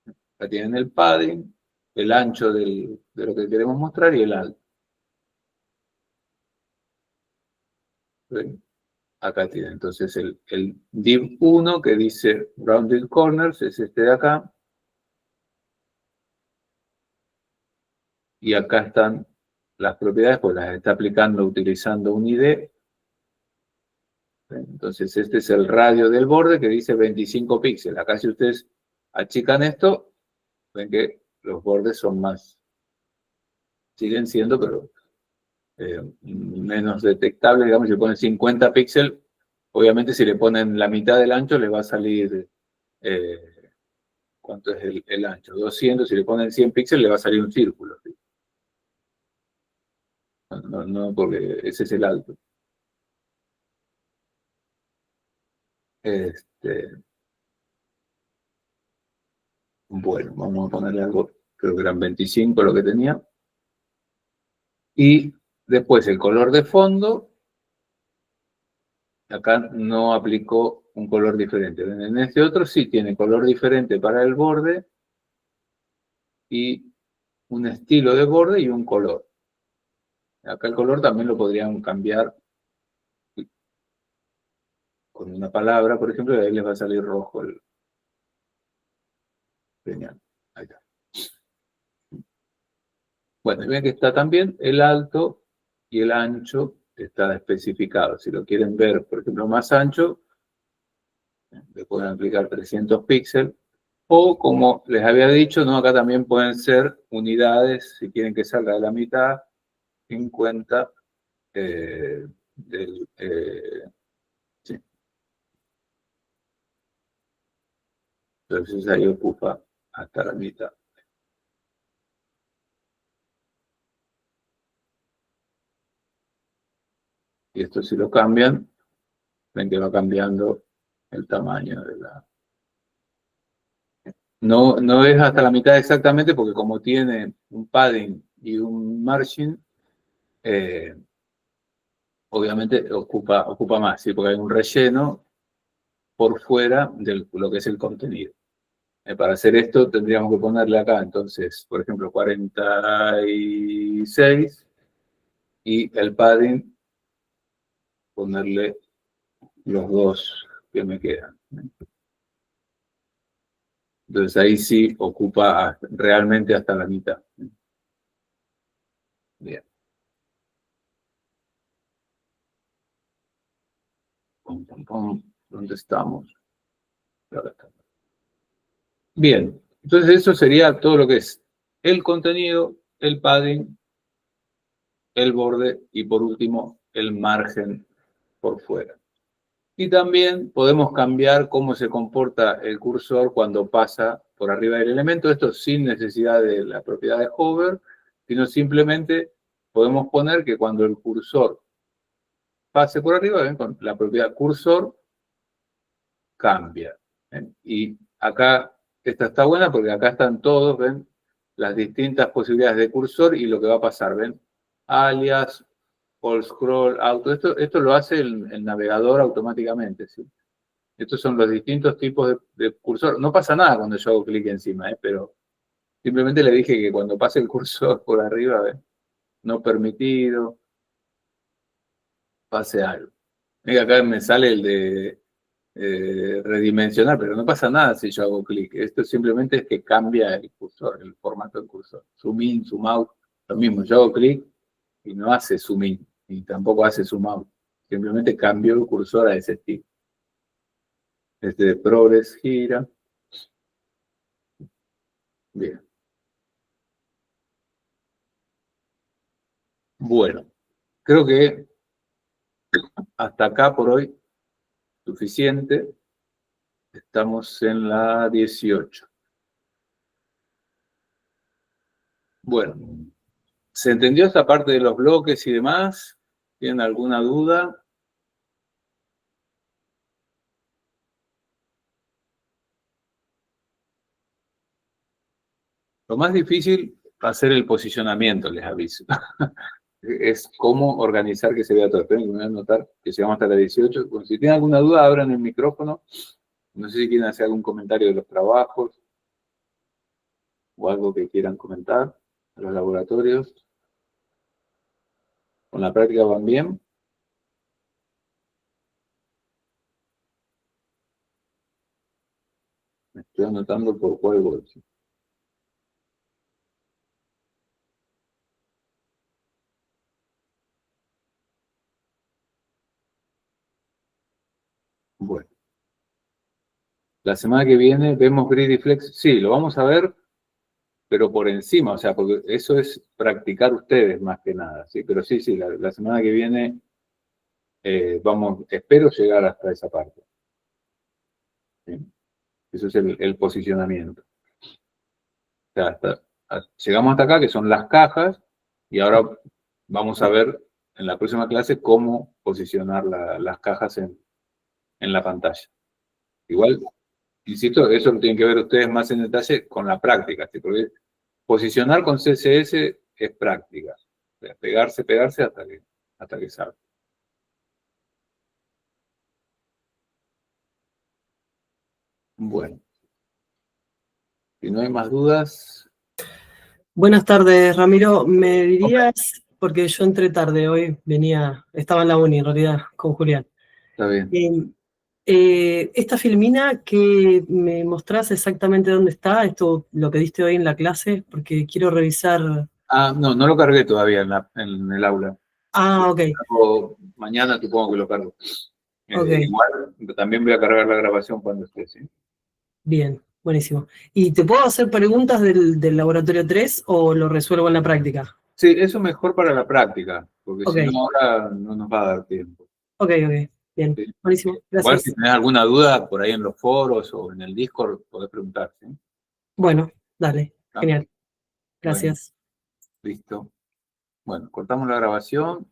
Acá tienen el padding, el ancho de lo que queremos mostrar y el alto. ¿Ven? Acá tienen entonces el div 1 que dice rounded corners, es este de acá. Y acá están las propiedades, pues las está aplicando utilizando un ID. ¿Ven? Entonces, este es el radio del borde que dice 25 píxeles. Acá si ustedes achican esto, ven que los bordes son más, siguen siendo, pero menos detectables. Digamos, si ponen 50 píxeles, obviamente si le ponen la mitad del ancho, le va a salir, ¿cuánto es el ancho? 200, si le ponen 100 píxeles, le va a salir un círculo. ¿Sí? No, porque ese es el alto. Bueno, vamos a ponerle algo, creo que eran 25 lo que tenía. Y después el color de fondo, acá no aplicó un color diferente. En este otro sí tiene color diferente para el borde y un estilo de borde y un color. Acá el color también lo podrían cambiar con una palabra, por ejemplo, y ahí les va a salir rojo el genial. Ahí está. Bueno, y ven que está también el alto y el ancho está especificado. Si lo quieren ver, por ejemplo, más ancho, le pueden aplicar 300 píxeles. O como les había dicho, ¿no? Acá también pueden ser unidades, si quieren que salga de la mitad, 50 del... sí. Entonces ahí ocupa hasta la mitad. Y esto si lo cambian, ven que va cambiando el tamaño de la... No es hasta la mitad exactamente porque como tiene un padding y un margin, obviamente ocupa más, ¿sí? Porque hay un relleno por fuera de lo que es el contenido. Para hacer esto tendríamos que ponerle acá, entonces, por ejemplo, 46 y el padding ponerle los dos que me quedan. Entonces ahí sí ocupa realmente hasta la mitad. Bien. ¿Dónde estamos? Acá estamos. Bien, entonces eso sería todo lo que es el contenido, el padding, el borde y por último el margen por fuera. Y también podemos cambiar cómo se comporta el cursor cuando pasa por arriba del elemento, esto sin necesidad de la propiedad de hover, sino simplemente podemos poner que cuando el cursor pase por arriba, ¿ven? Con la propiedad cursor cambia. ¿Ven? Y acá, esta está buena porque acá están todos, ¿ven? Las distintas posibilidades de cursor y lo que va a pasar, ¿ven? Alias, all scroll, auto, esto lo hace el navegador automáticamente, ¿sí? Estos son los distintos tipos de cursor. No pasa nada cuando yo hago clic encima, pero simplemente le dije que cuando pase el cursor por arriba, ¿ven? No permitido, pase algo. Mira, acá me sale el de redimensionar, pero no pasa nada si yo hago clic. Esto simplemente es que cambia el cursor, el formato del cursor. Zoom in, zoom out, lo mismo. Yo hago clic y no hace zoom in, y tampoco hace zoom out. Simplemente cambio el cursor a ese estilo. Este de progress gira. Bien. Bueno, creo que hasta acá por hoy suficiente. Estamos en la 18. Bueno, ¿se entendió esta parte de los bloques y demás? ¿Tienen alguna duda? Lo más difícil va a ser el posicionamiento, les aviso. Es cómo organizar que se vea todo. Esperen que me voy a anotar que llegamos hasta la 18. Bueno, si tienen alguna duda, abran el micrófono. No sé si quieren hacer algún comentario de los trabajos o algo que quieran comentar de los laboratorios. ¿Con la práctica van bien? Me estoy anotando por cuál bolsa. Bueno. La semana que viene vemos Grid y Flex. Sí, lo vamos a ver, pero por encima, o sea, porque eso es practicar ustedes más que nada, ¿sí? Pero sí, la semana que viene espero llegar hasta esa parte. ¿Sí? Eso es el posicionamiento. O sea, llegamos hasta acá, que son las cajas, y ahora vamos a ver en la próxima clase cómo posicionar las cajas en la pantalla. Igual, insisto, eso lo tienen que ver ustedes más en detalle con la práctica, ¿sí? Porque posicionar con CSS es práctica. O sea, pegarse hasta que salga. Bueno, si no hay más dudas. Buenas tardes, Ramiro. ¿Me dirías, porque yo entré tarde hoy, estaba en la uni en realidad con Julián. Está bien. Esta filmina que me mostrás exactamente dónde está, esto lo que diste hoy en la clase, porque quiero revisar. Ah, no lo cargué todavía en el aula. Ah, ok. Mañana supongo que lo cargo. Ok. Igual también voy a cargar la grabación cuando esté, ¿sí? Bien, buenísimo. ¿Y te puedo hacer preguntas del laboratorio 3 o lo resuelvo en la práctica? Sí, eso es mejor para la práctica, porque Ok. si no ahora no nos va a dar tiempo. Ok. Bien, Sí. buenísimo. Igual Gracias. si tenés alguna duda por ahí en los foros o en el Discord, podés preguntar, ¿sí? Bueno, dale. ¿Ah? Genial. Bueno, Gracias. listo. Bueno, cortamos la grabación.